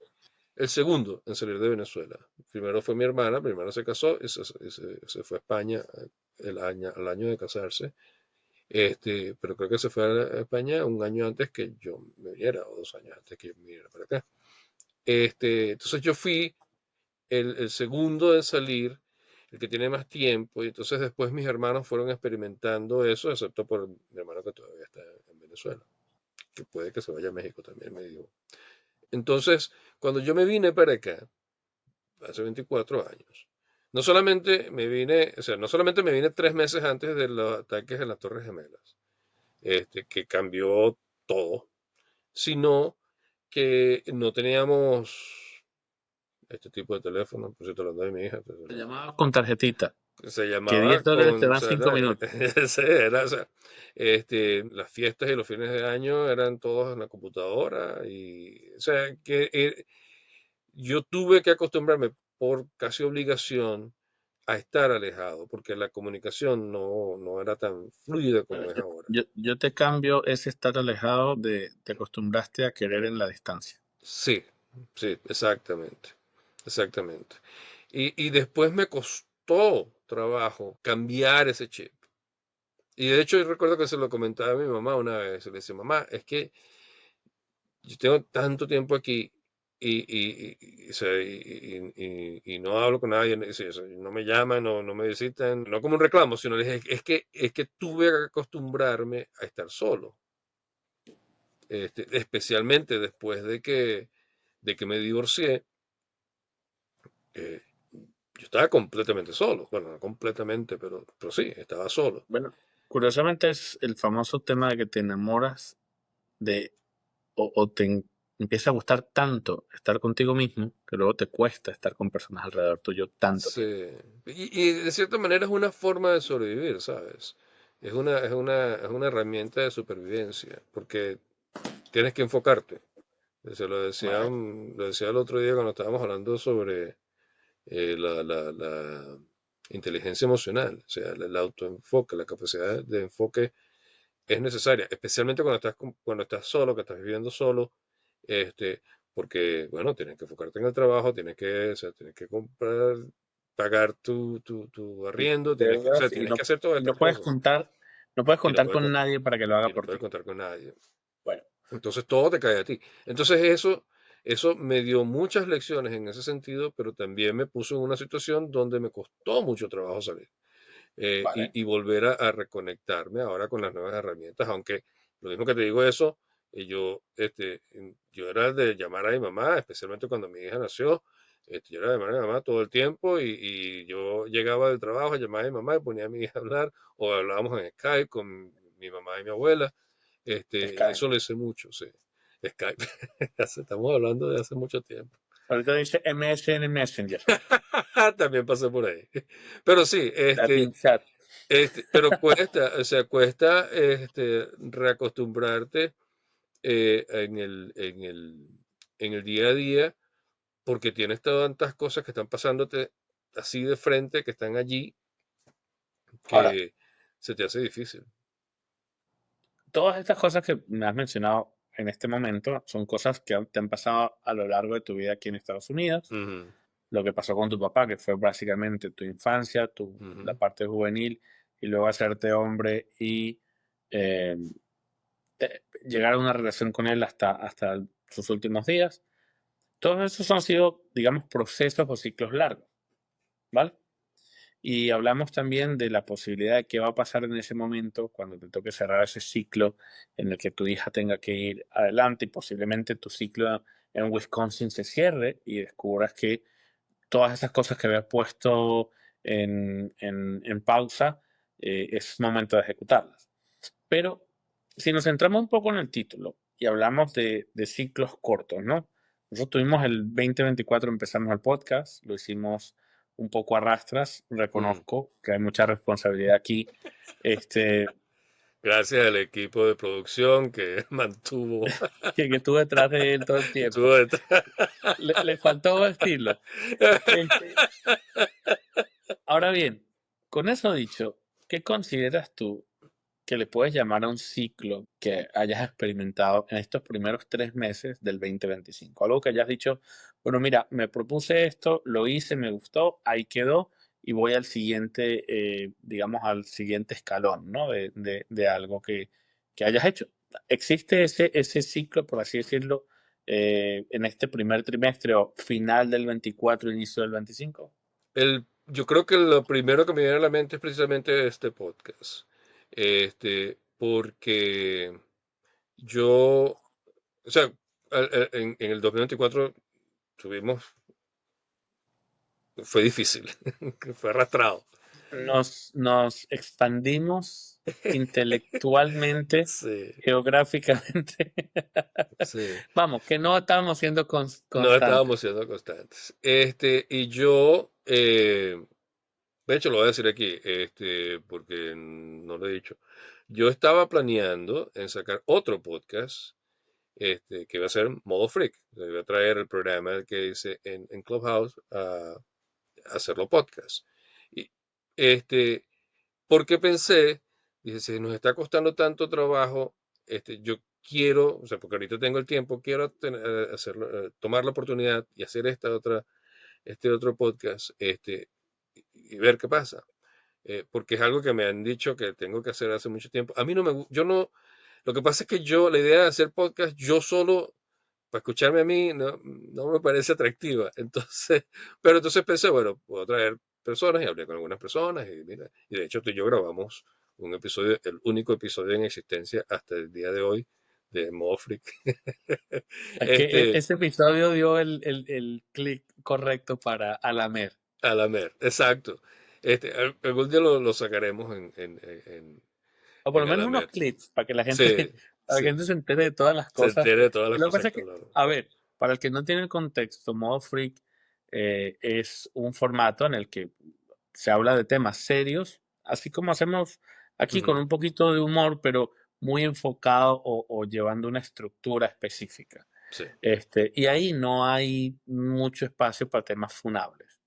el segundo en salir de Venezuela. Primero fue mi hermana se casó y se fue a España al año de casarse. Pero creo que se fue a España un año antes que yo me viniera, o 2 años antes que yo me viniera para acá. Entonces yo fui el segundo en salir, el que tiene más tiempo, y entonces después mis hermanos fueron experimentando eso, excepto por mi hermano que todavía está en Venezuela, que puede que se vaya a México también, me dijo. Entonces, cuando yo me vine para acá, hace 24 años, no solamente me vine 3 meses antes de los ataques en las Torres Gemelas, que cambió todo, sino que no teníamos este tipo de teléfono, por cierto, hablando de mi hija, Se llamaba con tarjetita, se que 10 llamaba dólares te con, o dan sea, 5 minutos. o sea, las fiestas y los fines de año eran todos en la computadora y, o sea, que yo tuve que acostumbrarme por casi obligación a estar alejado, porque la comunicación no era tan fluida Bueno, como es ahora. yo te cambio ese estar alejado de te acostumbraste a querer en la distancia. Sí, sí, exactamente, exactamente. Y después me costó trabajo cambiar ese chip. Y de hecho yo recuerdo que se lo comentaba a mi mamá una vez, le decía, mamá, es que yo tengo tanto tiempo aquí o sea, y no hablo con nadie, o sea, no me llaman, no me visitan, no como un reclamo, sino le dije, es que tuve que acostumbrarme a estar solo, especialmente después de que me divorcié. eh, yo estaba completamente solo, bueno, no completamente, pero sí, estaba solo. Bueno, curiosamente es el famoso tema de que te enamoras de o empieza a gustar tanto estar contigo mismo que luego te cuesta estar con personas alrededor tuyo tanto Sí. tiempo. Y de cierta manera es una forma de sobrevivir, ¿sabes? Es una herramienta de supervivencia, porque tienes que enfocarte. Se Vale. lo decía el otro día cuando estábamos hablando sobre la inteligencia emocional, o sea, el autoenfoque, la capacidad de enfoque es necesaria, especialmente cuando estás solo, que estás viviendo solo, este, porque, bueno, tienes que enfocarte en el trabajo, o sea, tienes que comprar, pagar tu Y arriendo, o sea, deudas tienes que hacer todas y no estas puedes cosas contar, no puedes y no contar puedes, con con- nadie para que lo haga y no por puedes ti. contar con nadie. Bueno, Entonces todo te cae a ti. Entonces eso, Eso me dio muchas lecciones en ese sentido, pero también me puso en una situación donde me costó mucho trabajo salir Vale. y volver a reconectarme ahora con las nuevas herramientas, aunque lo mismo que te digo eso, yo era de llamar a mi mamá, especialmente cuando mi hija nació, yo era de llamar a mi mamá todo el tiempo y yo llegaba del trabajo, llamaba a mi mamá y ponía a mi hija a hablar o hablábamos en Skype con mi mamá y mi abuela, Skype. eso lo hice mucho, sí. Skype, estamos hablando de hace mucho tiempo. Ahorita dice MSN Messenger. También pasé por ahí. Pero sí, Latin Chat. pero cuesta, o sea, cuesta reacostumbrarte en el día a día porque tienes tantas cosas que están pasándote así de frente, que están allí, Ahora, que se te hace difícil. todas estas cosas que me has mencionado en este momento son cosas que te han pasado a lo largo de tu vida aquí en Estados Unidos. Ujú, Lo que pasó con tu papá, que fue básicamente tu infancia, la ujú. parte juvenil, y luego hacerte hombre y eh, llegar a una relación con él hasta sus últimos días. Todos esos han sido, digamos, procesos o ciclos largos, ¿vale? Y hablamos también de la posibilidad de qué va a pasar en ese momento cuando te toque cerrar ese ciclo en el que tu hija tenga que ir adelante y posiblemente tu ciclo en Wisconsin se cierre y descubras que todas esas cosas que habías puesto en pausa, es momento de ejecutarlas. Pero si nos centramos un poco en el título y hablamos de ciclos cortos, ¿no? Nosotros tuvimos el 2024, empezamos el podcast, lo hicimos un poco a rastras, Mm. reconozco que hay mucha responsabilidad aquí, este, Gracias al equipo de producción que mantuvo, que estuve detrás de él todo el que tiempo. estuvo detrás. Le faltó vestirlo. Este, ahora bien, con eso dicho, ¿qué consideras tú que le puedes llamar a un ciclo que hayas experimentado en estos primeros 3 meses del 2025? Algo que hayas dicho, bueno, mira, me propuse esto, lo hice, me gustó, ahí quedó y voy al siguiente, digamos, al siguiente escalón, ¿no? De algo que hayas hecho. ¿Existe ese ciclo, por así decirlo, en este primer trimestre o final del 24, inicio del 25? Yo creo que lo primero que me viene a la mente es precisamente este podcast. Porque yo, o sea, en el 2024 tuvimos, fue difícil, fue arrastrado. Nos expandimos intelectualmente, Sí, geográficamente. sí. Vamos, que no estábamos siendo No constantes. estábamos siendo constantes. Y yo, de hecho lo voy a decir aquí, porque no lo he dicho. Yo estaba planeando en sacar otro podcast que va a ser modo freak. O sea, voy a traer el programa que hice en Clubhouse a hacerlo podcast. Y, este, porque pensé, dije, si nos está costando tanto trabajo, yo quiero, o sea, porque ahorita tengo el tiempo, quiero hacerlo, tomar la oportunidad y hacer este otro podcast, y ver qué pasa. Porque es algo que me han dicho que tengo que hacer hace mucho tiempo. A mí no me, yo no, lo que pasa es que yo, la idea de hacer podcast yo solo, para escucharme a mí, no me parece atractiva. Entonces, pero entonces pensé, bueno, puedo traer personas y hablé con algunas personas y mira, y de hecho tú y yo grabamos un episodio, el único episodio en existencia hasta el día de hoy de Mofric. Es que este, ese episodio dio el clic correcto para Alamer. a la mer, exacto. Algún día lo sacaremos O por en lo menos unos Alamer. clips para que la gente, Sí, para que la sí, gente se entere de todas las se cosas. entere de todas las Lo que cosas pasa es que que, hablamos. a ver, para el que no tiene el contexto, Modo Freak es un formato en el que se habla de temas serios, así como hacemos aquí con Ujú, un poquito de humor, pero muy enfocado o llevando una estructura específica. sí. Y ahí no hay mucho espacio para temas funables.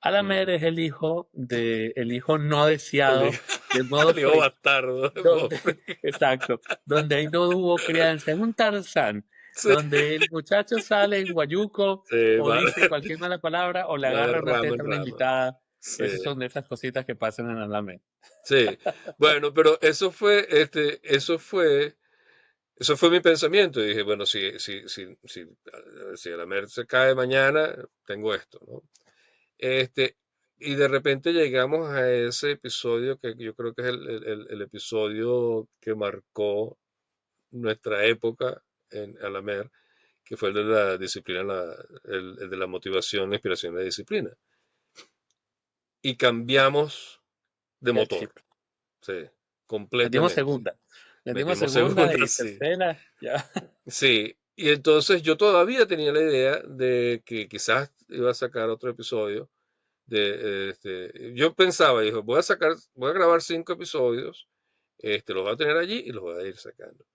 Alamer Ujú. es el hijo no El deseado hijo, de Modo el hijo Freak, bastardo de donde, Mofric. exacto, donde ahí no hubo crianza, es un Tarzán, Sí, donde el muchacho sale en guayuco sí, o va, dice cualquier mala palabra o le va de agarra una rama teta en a una rama. invitada. Sí, Esas son de esas cositas que pasan en Alamed. sí. Bueno, pero eso fue, eso fue mi pensamiento. Y dije, bueno, si la mer se cae mañana, tengo esto, ¿no? Este, y de repente llegamos a ese episodio que yo creo que es el episodio que marcó nuestra época en Alamer, que fue el de la disciplina, el de la motivación, la inspiración y la disciplina. Y cambiamos de El motor, chip. sí, Le dimos completamente. segunda. Le dimos Metimos segunda segunda, y sí. tercera. Ya. Sí, y entonces yo todavía tenía la idea de que quizás iba a sacar otro episodio. Yo pensaba, dijo, voy a grabar 5 episodios, los voy a tener allí y los voy a ir sacando.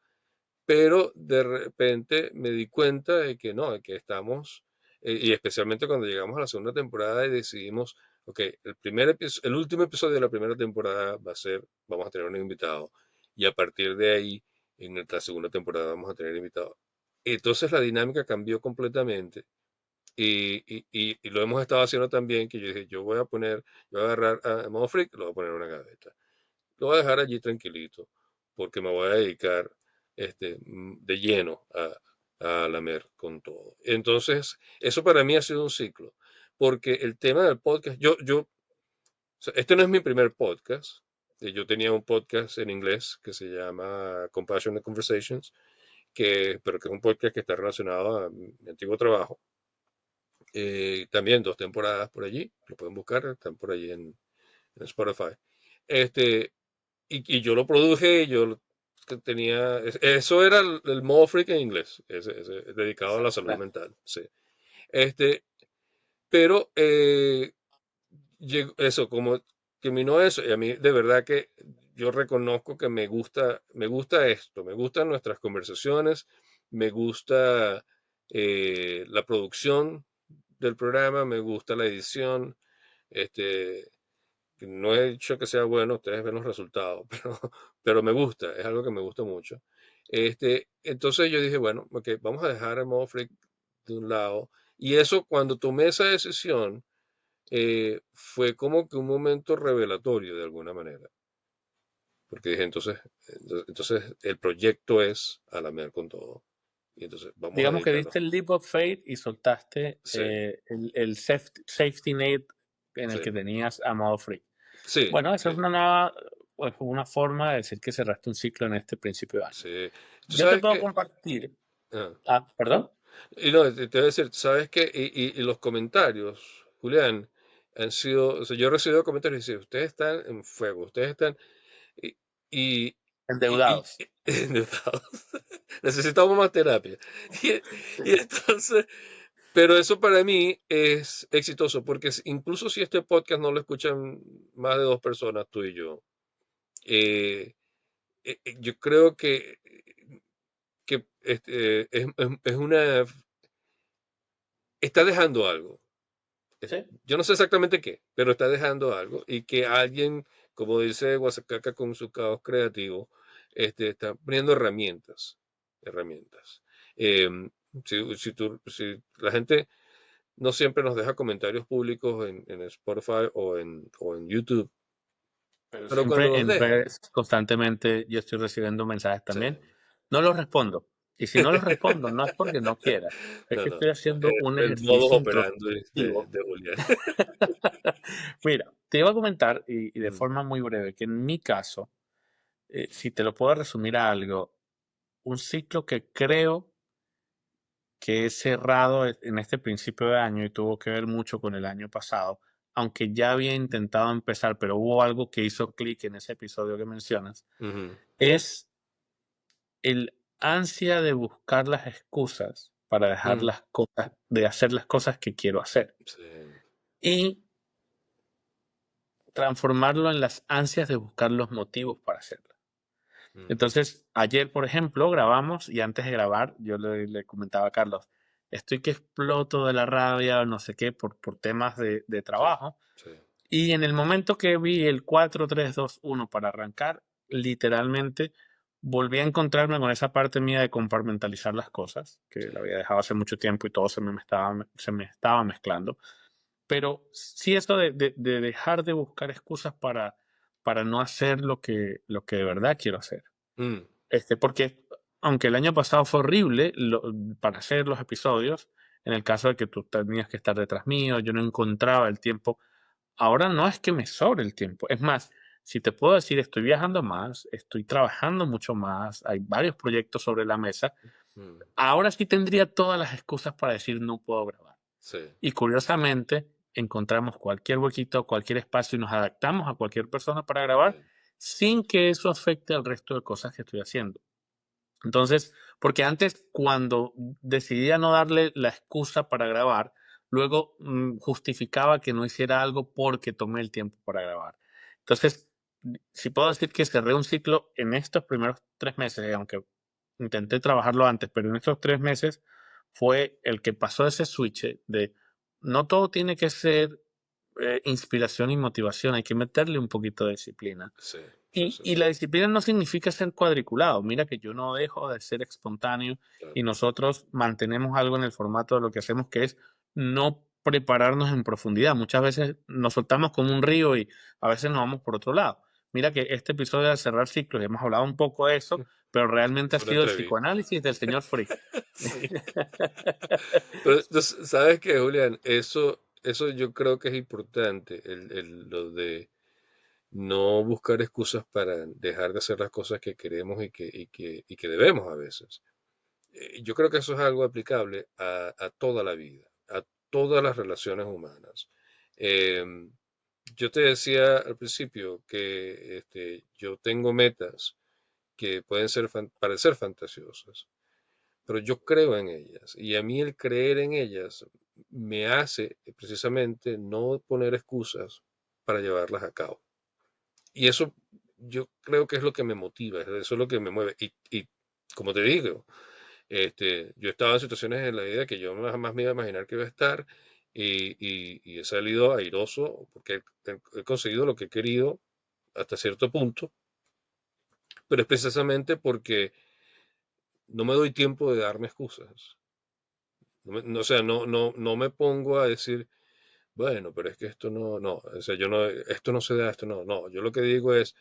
Pero de repente me di cuenta de que no, de que estamos, y especialmente cuando llegamos a la segunda temporada y decidimos, ok, el último episodio de la primera temporada va a ser, vamos a tener un invitado, y a partir de ahí, en la segunda temporada vamos a tener invitado. Entonces la dinámica cambió completamente y lo hemos estado haciendo también, que yo dije, yo voy a agarrar a Modo Freak, lo voy a poner en una gaveta. Lo voy a dejar allí tranquilito, porque me voy a dedicar de lleno a lamer con todo. Entonces, eso para mí ha sido un ciclo, porque el tema del podcast, o sea, este no es mi primer podcast. Yo tenía un podcast en inglés que se llama Compassionate Conversations, pero que es un podcast que está relacionado a mi antiguo trabajo. También 2 temporadas por allí, lo pueden buscar, están por allí en Spotify. Este, y yo lo produje, que tenía, eso era el modo freak en inglés, dedicado a la salud Claro. mental, sí. Este, pero eso, como terminó eso, y a mí de verdad que yo reconozco que me gusta esto, me gustan nuestras conversaciones, me gusta la producción del programa, me gusta la edición, este, que no he dicho que sea bueno, ustedes ven los resultados, pero me gusta, es algo que me gusta mucho. Entonces yo dije, bueno, ok, vamos a dejar el modo freak de un lado. Y eso, cuando tomé esa decisión, fue como que un momento revelatorio de alguna manera. Porque dije, entonces el proyecto es Alamear con todo. Y entonces vamos a Digamos que dedicarnos. diste el leap of faith y soltaste Sí, el safety net en el sí, que tenías a modo free. sí, Bueno, eso sí, es una nueva, pues, una forma de decir que cerraste un ciclo en este principio de año. sí. Tú Yo te sabes puedo que, compartir. ah, Ah, perdón. y no, te voy a decir, sabes que, y los comentarios, Julián, han sido, o sea, yo he recibido comentarios y dicen, ustedes están en fuego, ustedes están, y, y, Endeudados. endeudados. Necesitamos más terapia. Y, y entonces, pero eso para mí es exitoso, porque incluso si este podcast no lo escuchan más de 2 personas, tú y yo, eh, yo creo que está dejando algo. Sí. Yo no sé exactamente qué, pero está dejando algo y que alguien, como dice Guasacaca con su caos creativo, está poniendo herramientas. Em, si la gente no siempre nos deja comentarios públicos en Spotify o en YouTube, Pero pero cuando siempre los en dejan, redes, constantemente yo estoy recibiendo mensajes sí. también. No los respondo. Y si no los respondo, no es porque no quiera, es No, que no, estoy haciendo un el modus ejercicio operandi de, introspectivo. de Julián. Mira, te iba a comentar, y de Mm, forma muy breve, que en mi caso, si te lo puedo resumir a algo, un ciclo que creo que he cerrado en este principio de año y tuvo que ver mucho con el año pasado, aunque ya había intentado empezar, pero hubo algo que hizo clic en ese episodio que mencionas, ujú, es el ansia de buscar las excusas para dejar mm, las cosas, de hacer las cosas que quiero hacer sí, y transformarlo en las ansias de buscar los motivos para hacerlas. ujú, Entonces, ayer, por ejemplo, grabamos y antes de grabar, yo le comentaba a Carlos, estoy que exploto de la rabia o no sé qué por temas de sí, trabajo. sí, Y en el momento que vi el 4-3-2-1 para arrancar, literalmente volví a encontrarme con esa parte mía de compartimentalizar las cosas, que sí. la había dejado hace mucho tiempo y todo se me estaba mezclando. Pero sí eso de dejar de buscar excusas para no hacer lo que de verdad quiero hacer. Mm, Porque aunque el año pasado fue horrible para hacer los episodios, en el caso de que tú tenías que estar detrás mío, yo no encontraba el tiempo. Ahora no es que me sobre el tiempo. Es más, si te puedo decir, estoy viajando más, estoy trabajando mucho más, hay varios proyectos sobre la mesa. Mm, Ahora sí tendría todas las excusas para decir no puedo grabar. sí, Y curiosamente, encontramos cualquier huequito, cualquier espacio y nos adaptamos a cualquier persona para grabar sí, sin que eso afecte al resto de cosas que estoy haciendo. Entonces, porque antes cuando decidía no darle la excusa para grabar, luego justificaba que no hiciera algo porque tomé el tiempo para grabar. Entonces, si puedo decir que cerré un ciclo en estos primeros 3 meses, aunque intenté trabajarlo antes, pero en estos 3 meses fue el que pasó ese switch de no todo tiene que ser inspiración y motivación, hay que meterle un poquito de disciplina. sí, sí, Y, sí, y sí, la disciplina no significa ser cuadriculado. Mira que yo no dejo de ser espontáneo claro. y nosotros mantenemos algo en el formato de lo que hacemos que es no prepararnos en profundidad. Muchas veces nos soltamos como un río y a veces nos vamos por otro lado. Mira que este episodio de cerrar ciclos hemos hablado un poco de eso, pero realmente ha Una sido el entrevista. psicoanálisis del señor Frick. Sí. Pero sabes que, Julián, eso yo creo que es importante, lo de no buscar excusas para dejar de hacer las cosas que queremos y que debemos a veces. Yo creo que eso es algo aplicable a toda la vida, a todas las relaciones humanas. Em, yo te decía al principio que yo tengo metas que pueden parecer fantasiosas, pero yo creo en ellas y a mí el creer en ellas me hace precisamente no poner excusas para llevarlas a cabo. Y eso yo creo que es lo que me motiva, eso es lo que me mueve. Y como te digo, yo he estado en situaciones en la vida que yo jamás me iba a imaginar que iba a estar y he salido airoso porque he conseguido lo que he querido hasta cierto punto, pero es precisamente porque no me doy tiempo de darme excusas. O sea, no me pongo a decir, bueno, pero es que esto no, o sea, esto no se da, esto no. Yo lo que digo es,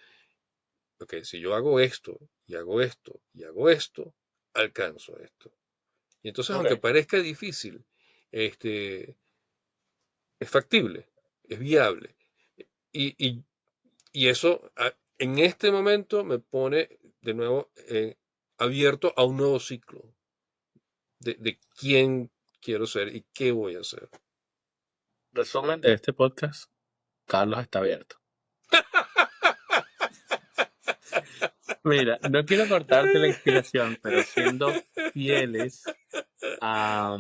ok, si yo hago esto y hago esto y hago esto, alcanzo esto. Y entonces, aunque Ok. parezca difícil, este, es factible, es viable. Y, y, y eso en este momento me pone de nuevo abierto a un nuevo ciclo de quién quiero ser y qué voy a hacer. Resumen de este podcast, Carlos está abierto. Mira, no quiero cortarte la inspiración, pero siendo fieles a,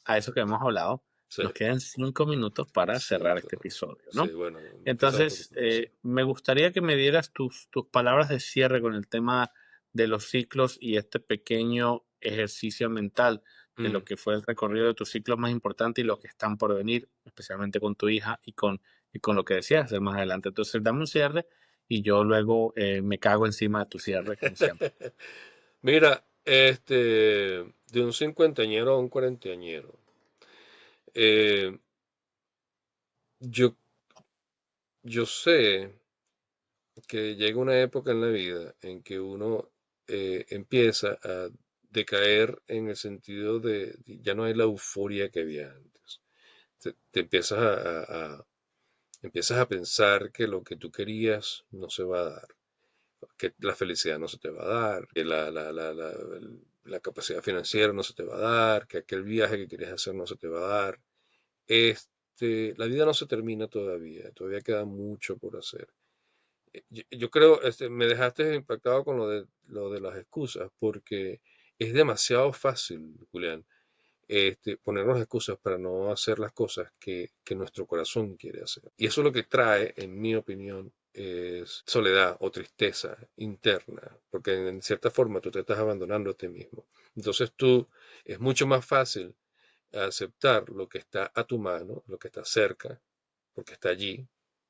a eso que hemos hablado, Sí, nos quedan 5 minutos para cerrar este cierto. episodio, Sí, ¿no? bueno, quizás un Entonces, poquito más, sí. me gustaría que me dieras tus palabras de cierre con el tema de los ciclos y este pequeño ejercicio mental de lo Mm. que fue el recorrido de tus ciclos más importantes y lo que están por venir, especialmente con tu hija y con lo que decías hacer más adelante. Entonces, dame un cierre y yo luego me cago encima de tu cierre, como siempre. Mira, de un cincuentañero a un cuarentañero, eh, yo, yo sé que llega una época en la vida en que uno empieza a decaer en el sentido de ya no hay la euforia que había antes. Te empiezas a pensar que lo que tú querías no se va a dar, que la felicidad no se te va a dar, que la capacidad financiera no se te va a dar, que aquel viaje que querías hacer no se te va a dar. La vida no se termina todavía queda mucho por hacer. Yo creo, me dejaste impactado con lo de las excusas, porque es demasiado fácil, Julián, ponernos excusas para no hacer las cosas que nuestro corazón quiere hacer. Y eso lo que trae, en mi opinión, es soledad o tristeza interna, porque en cierta forma tú te estás abandonando a ti mismo. Entonces es mucho más fácil aceptar lo que está a tu mano, lo que está cerca, porque está allí,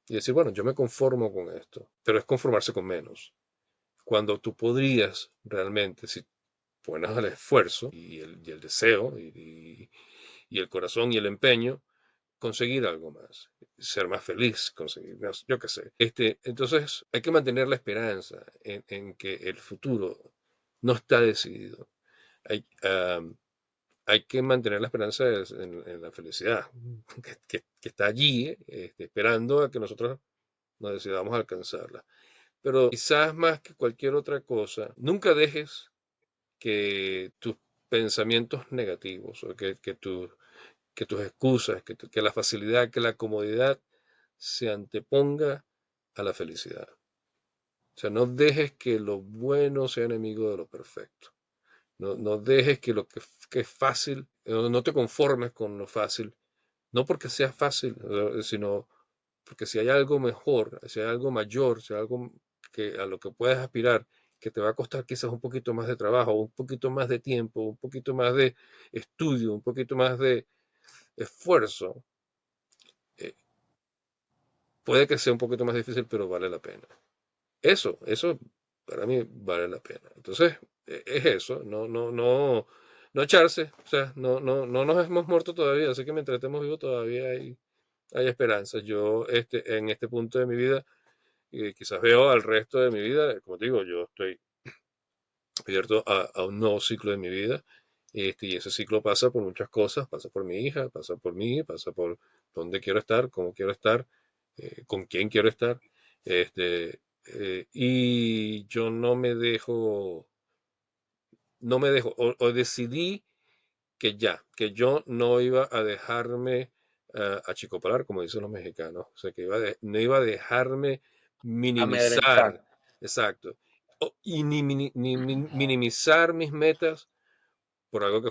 y decir, bueno, yo me conformo con esto, pero es conformarse con menos. Cuando tú podrías realmente, si pones el esfuerzo y el deseo y el corazón y el empeño, conseguir algo más, ser más feliz, conseguir más, yo qué sé. Entonces hay que mantener la esperanza en que el futuro no está decidido. Hay, hay que mantener la esperanza en la felicidad, que está allí, esperando a que nosotros nos decidamos a alcanzarla. Pero quizás más que cualquier otra cosa, nunca dejes que tus pensamientos negativos o que tus excusas, que la facilidad, que la comodidad se anteponga a la felicidad. O sea, no dejes que lo bueno sea enemigo de lo perfecto. No dejes que que es fácil, no te conformes con lo fácil, no porque sea fácil, sino porque si hay algo mejor, si hay algo mayor, si hay algo que a lo que puedes aspirar, que te va a costar quizás un poquito más de trabajo, un poquito más de tiempo, un poquito más de estudio, un poquito más de esfuerzo, eh, puede que sea un poquito más difícil, pero vale la pena. Eso para mí vale la pena. Entonces, es eso, no echarse, o sea, no nos hemos muerto todavía, así que mientras estemos vivos todavía hay esperanza. Yo, en este punto de mi vida, quizás veo al resto de mi vida, como te digo, yo estoy abierto a un nuevo ciclo de mi vida, y ese ciclo pasa por muchas cosas, pasa por mi hija, pasa por mí, pasa por dónde quiero estar, cómo quiero estar, con quién quiero estar, y yo o decidí que yo no iba a dejarme achicopalar, como dicen los mexicanos, o sea, no iba a dejarme Amedrentar. minimizar, exacto, y ni minimizar mis metas por algo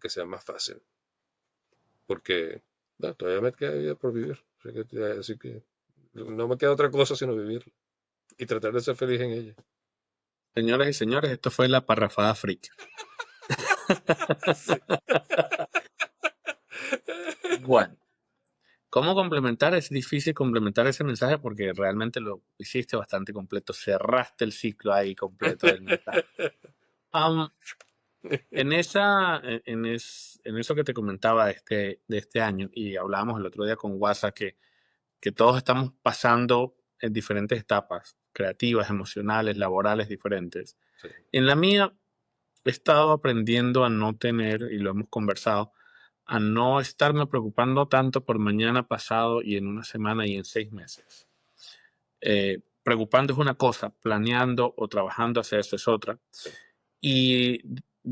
que sea más fácil, porque no, todavía me queda vida por vivir, así que no me queda otra cosa sino vivir y tratar de ser feliz en ella. Señoras y señores, esto fue la parrafada freak. Sí. Bueno, ¿cómo complementar? Es difícil complementar ese mensaje porque realmente lo hiciste bastante completo. Cerraste el ciclo ahí completo del mensaje. Am, en eso que te comentaba de este año, y hablábamos el otro día con WhatsApp que todos estamos pasando en diferentes etapas creativas, emocionales, laborales diferentes. Sí, En la mía he estado aprendiendo a no tener, y lo hemos conversado, a no estarme preocupando tanto por mañana, pasado y en una semana y en 6 meses. Preocupando es una cosa, planeando o trabajando hacia eso es otra. sí, Y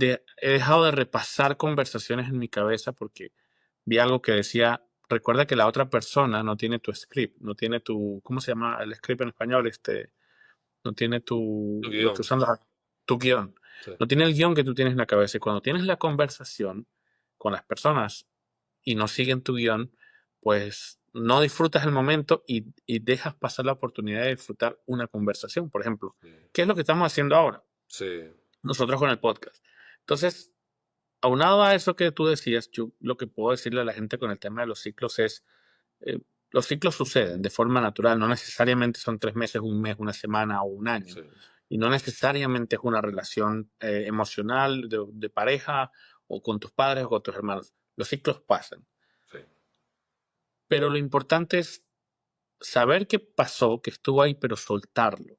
he dejado de repasar conversaciones en mi cabeza porque vi algo que decía, recuerda que la otra persona no tiene tu script, no tiene tu, ¿cómo se llama el script en español? No tiene tu lo que guión, usan tu guión. sí, No tiene el guión que tú tienes en la cabeza. Y cuando tienes la conversación con las personas y no siguen tu guión, pues no disfrutas el momento y dejas pasar la oportunidad de disfrutar una conversación. Por ejemplo, sí, ¿qué es lo que estamos haciendo ahora? sí, Nosotros con el podcast. Entonces, aunado a eso que tú decías, yo lo que puedo decirle a la gente con el tema de los ciclos es, eh, los ciclos suceden de forma natural, no necesariamente son 3 meses, un mes, una semana o un año, sí, y no necesariamente es una relación emocional de pareja o con tus padres o con tus hermanos. Los ciclos pasan, sí, pero lo importante es saber qué pasó, que estuvo ahí, pero soltarlo.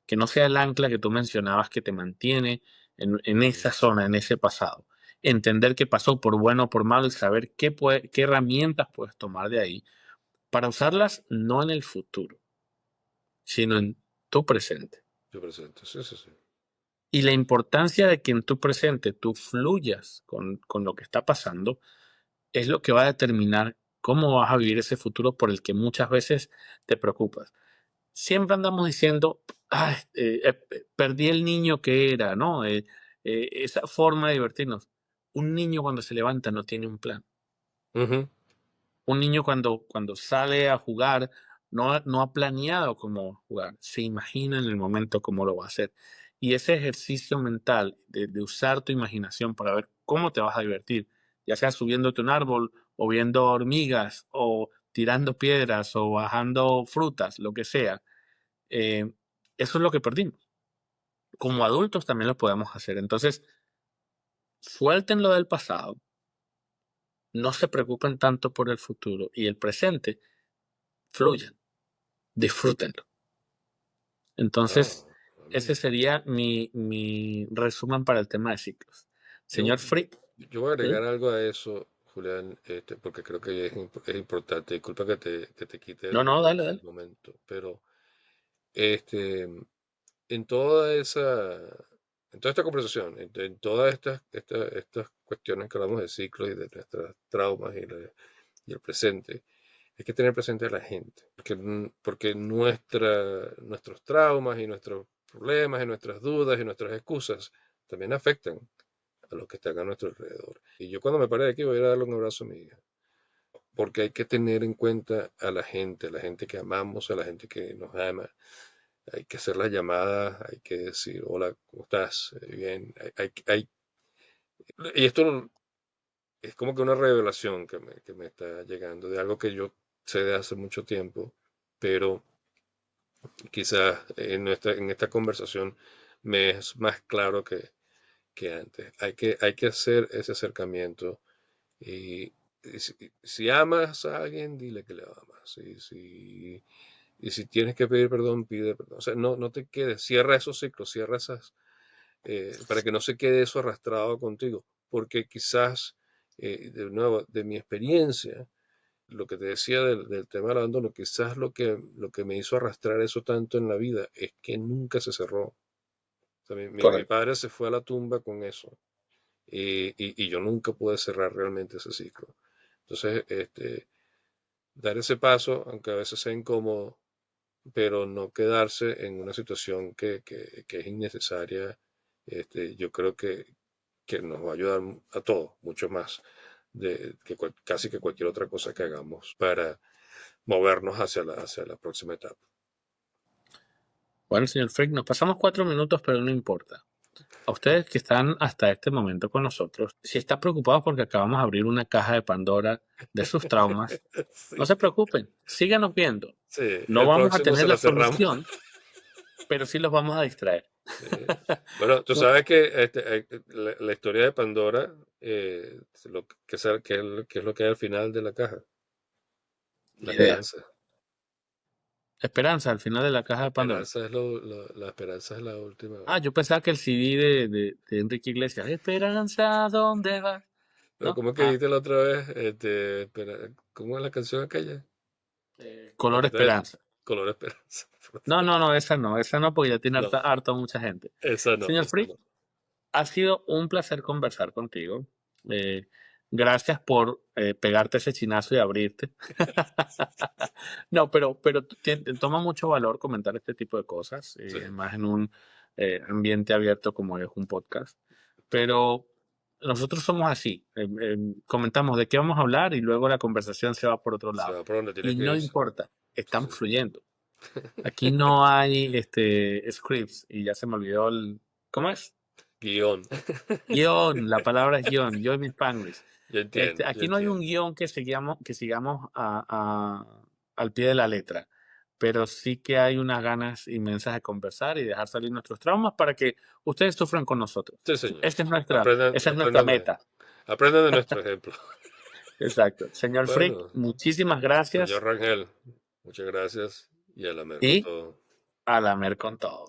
Que no sea el ancla que tú mencionabas que te mantiene en ujú, esa zona, en ese pasado. Entender qué pasó por bueno o por malo y saber qué herramientas puedes tomar de ahí para usarlas no en el futuro, sino en tu presente. yo presento, sí, sí, sí, Y la importancia de que en tu presente tú fluyas con lo que está pasando es lo que va a determinar cómo vas a vivir ese futuro por el que muchas veces te preocupas. Siempre andamos diciendo, "Ay, perdí el niño que era, ¿no? Esa forma de divertirnos. Un niño cuando se levanta no tiene un plan. ujú, Un niño cuando sale a jugar no ha planeado cómo jugar, se imagina en el momento cómo lo va a hacer. Y ese ejercicio mental de usar tu imaginación para ver cómo te vas a divertir, ya sea subiéndote a un árbol o viendo hormigas o tirando piedras o bajando frutas, lo que sea, eh, eso es lo que perdimos. sí, Como adultos también lo podemos hacer. Entonces, suelten lo del pasado, no se preocupen tanto por el futuro y el presente, fluyan, disfrútenlo. Entonces, no, ese sería mi resumen para el tema de ciclos. Yo, Señor Frick, yo voy a ¿sí? agregar algo a eso, Julián, porque creo que es importante. Disculpa que te quite No, no, dale, el dale. momento, pero este, en toda esa, en toda esta conversación, en todas estas cuestiones que hablamos de ciclos y de nuestros traumas y el presente, hay que tener presente a la gente, porque nuestros traumas y nuestros problemas y nuestras dudas y nuestras excusas también afectan a los que están a nuestro alrededor. Y yo cuando me paré de aquí voy a ir a darle un abrazo a mi hija, porque hay que tener en cuenta a la gente que amamos, a la gente que nos ama. Hay que hacer las llamadas, hay que decir, hola, ¿cómo estás? Bien. Y esto es como que una revelación que me está llegando de algo que yo sé de hace mucho tiempo, pero quizás en esta conversación me es más claro que antes. Hay que hacer ese acercamiento y, si amas a alguien, dile que le amas. Y si tienes que pedir perdón, pide perdón. O sea, no te quedes, cierra esos ciclos, cierra esas, para que no se quede eso arrastrado contigo. Porque quizás, de nuevo, de mi experiencia, lo que te decía del tema del abandono, quizás lo que me hizo arrastrar eso tanto en la vida es que nunca se cerró. O sea, mi Correcto. padre se fue a la tumba con eso y yo nunca pude cerrar realmente ese ciclo. Entonces, dar ese paso, aunque a veces sea incómodo, pero no quedarse en una situación que es innecesaria, yo creo que nos va a ayudar a todos, mucho más casi que cualquier otra cosa que hagamos para movernos hacia la próxima etapa. Bueno, señor Frick, nos pasamos 4 minutos, pero no importa. A ustedes que están hasta este momento con nosotros, si están preocupados porque acabamos de abrir una caja de Pandora de sus traumas, no Sí, se preocupen, síganos viendo. sí, No el vamos a próximo se tener la la cerramos. solución, pero sí los vamos a distraer. Sí. Bueno, tú No, sabes que la historia de Pandora, ¿qué es lo que hay al final de la caja? La ni idea. esperanza. Esperanza al final de la caja La de Pandora. esperanza la esperanza es la última. Ah, yo pensaba que el CD de Enrique Iglesias, Esperanza, ¿dónde vas? Pero ¿No? ¿cómo es que Ah, dijiste la otra vez? ¿Cómo es la canción aquella? La Color que trae Esperanza. color esperanza. No, no, no, esa no, porque ya tiene No, harta mucha gente. esa no, Señor esa Free, no. ha sido un placer conversar contigo. Eh, gracias por pegarte ese chinazo y abrirte. No, pero toma mucho valor comentar este tipo de cosas, Sí, más en un ambiente abierto como es un podcast. total. Pero nosotros somos así, comentamos de qué vamos a hablar y luego la conversación se va por otro Se lado. va por donde tiene Y que no irse. importa, Sí. estamos fluyendo. Aquí no hay scripts y ya se me olvidó ¿cómo es? Guión. Guión, la palabra es guión, yo y mis Spanglish. Yo entiendo, yo Aquí no hay un entiendo. guión que sigamos al pie de la letra, pero sí que hay unas ganas inmensas de conversar y dejar salir nuestros traumas para que ustedes sufran con nosotros. Sí, señor. Esa es nuestra, Aprendan, esa es nuestra aprendan meta. aprendan de nuestro ejemplo. Exacto. Señor Frick, Bueno, muchísimas señor gracias Rangel, muchas gracias y a la mer con y todo. a la mer con todo.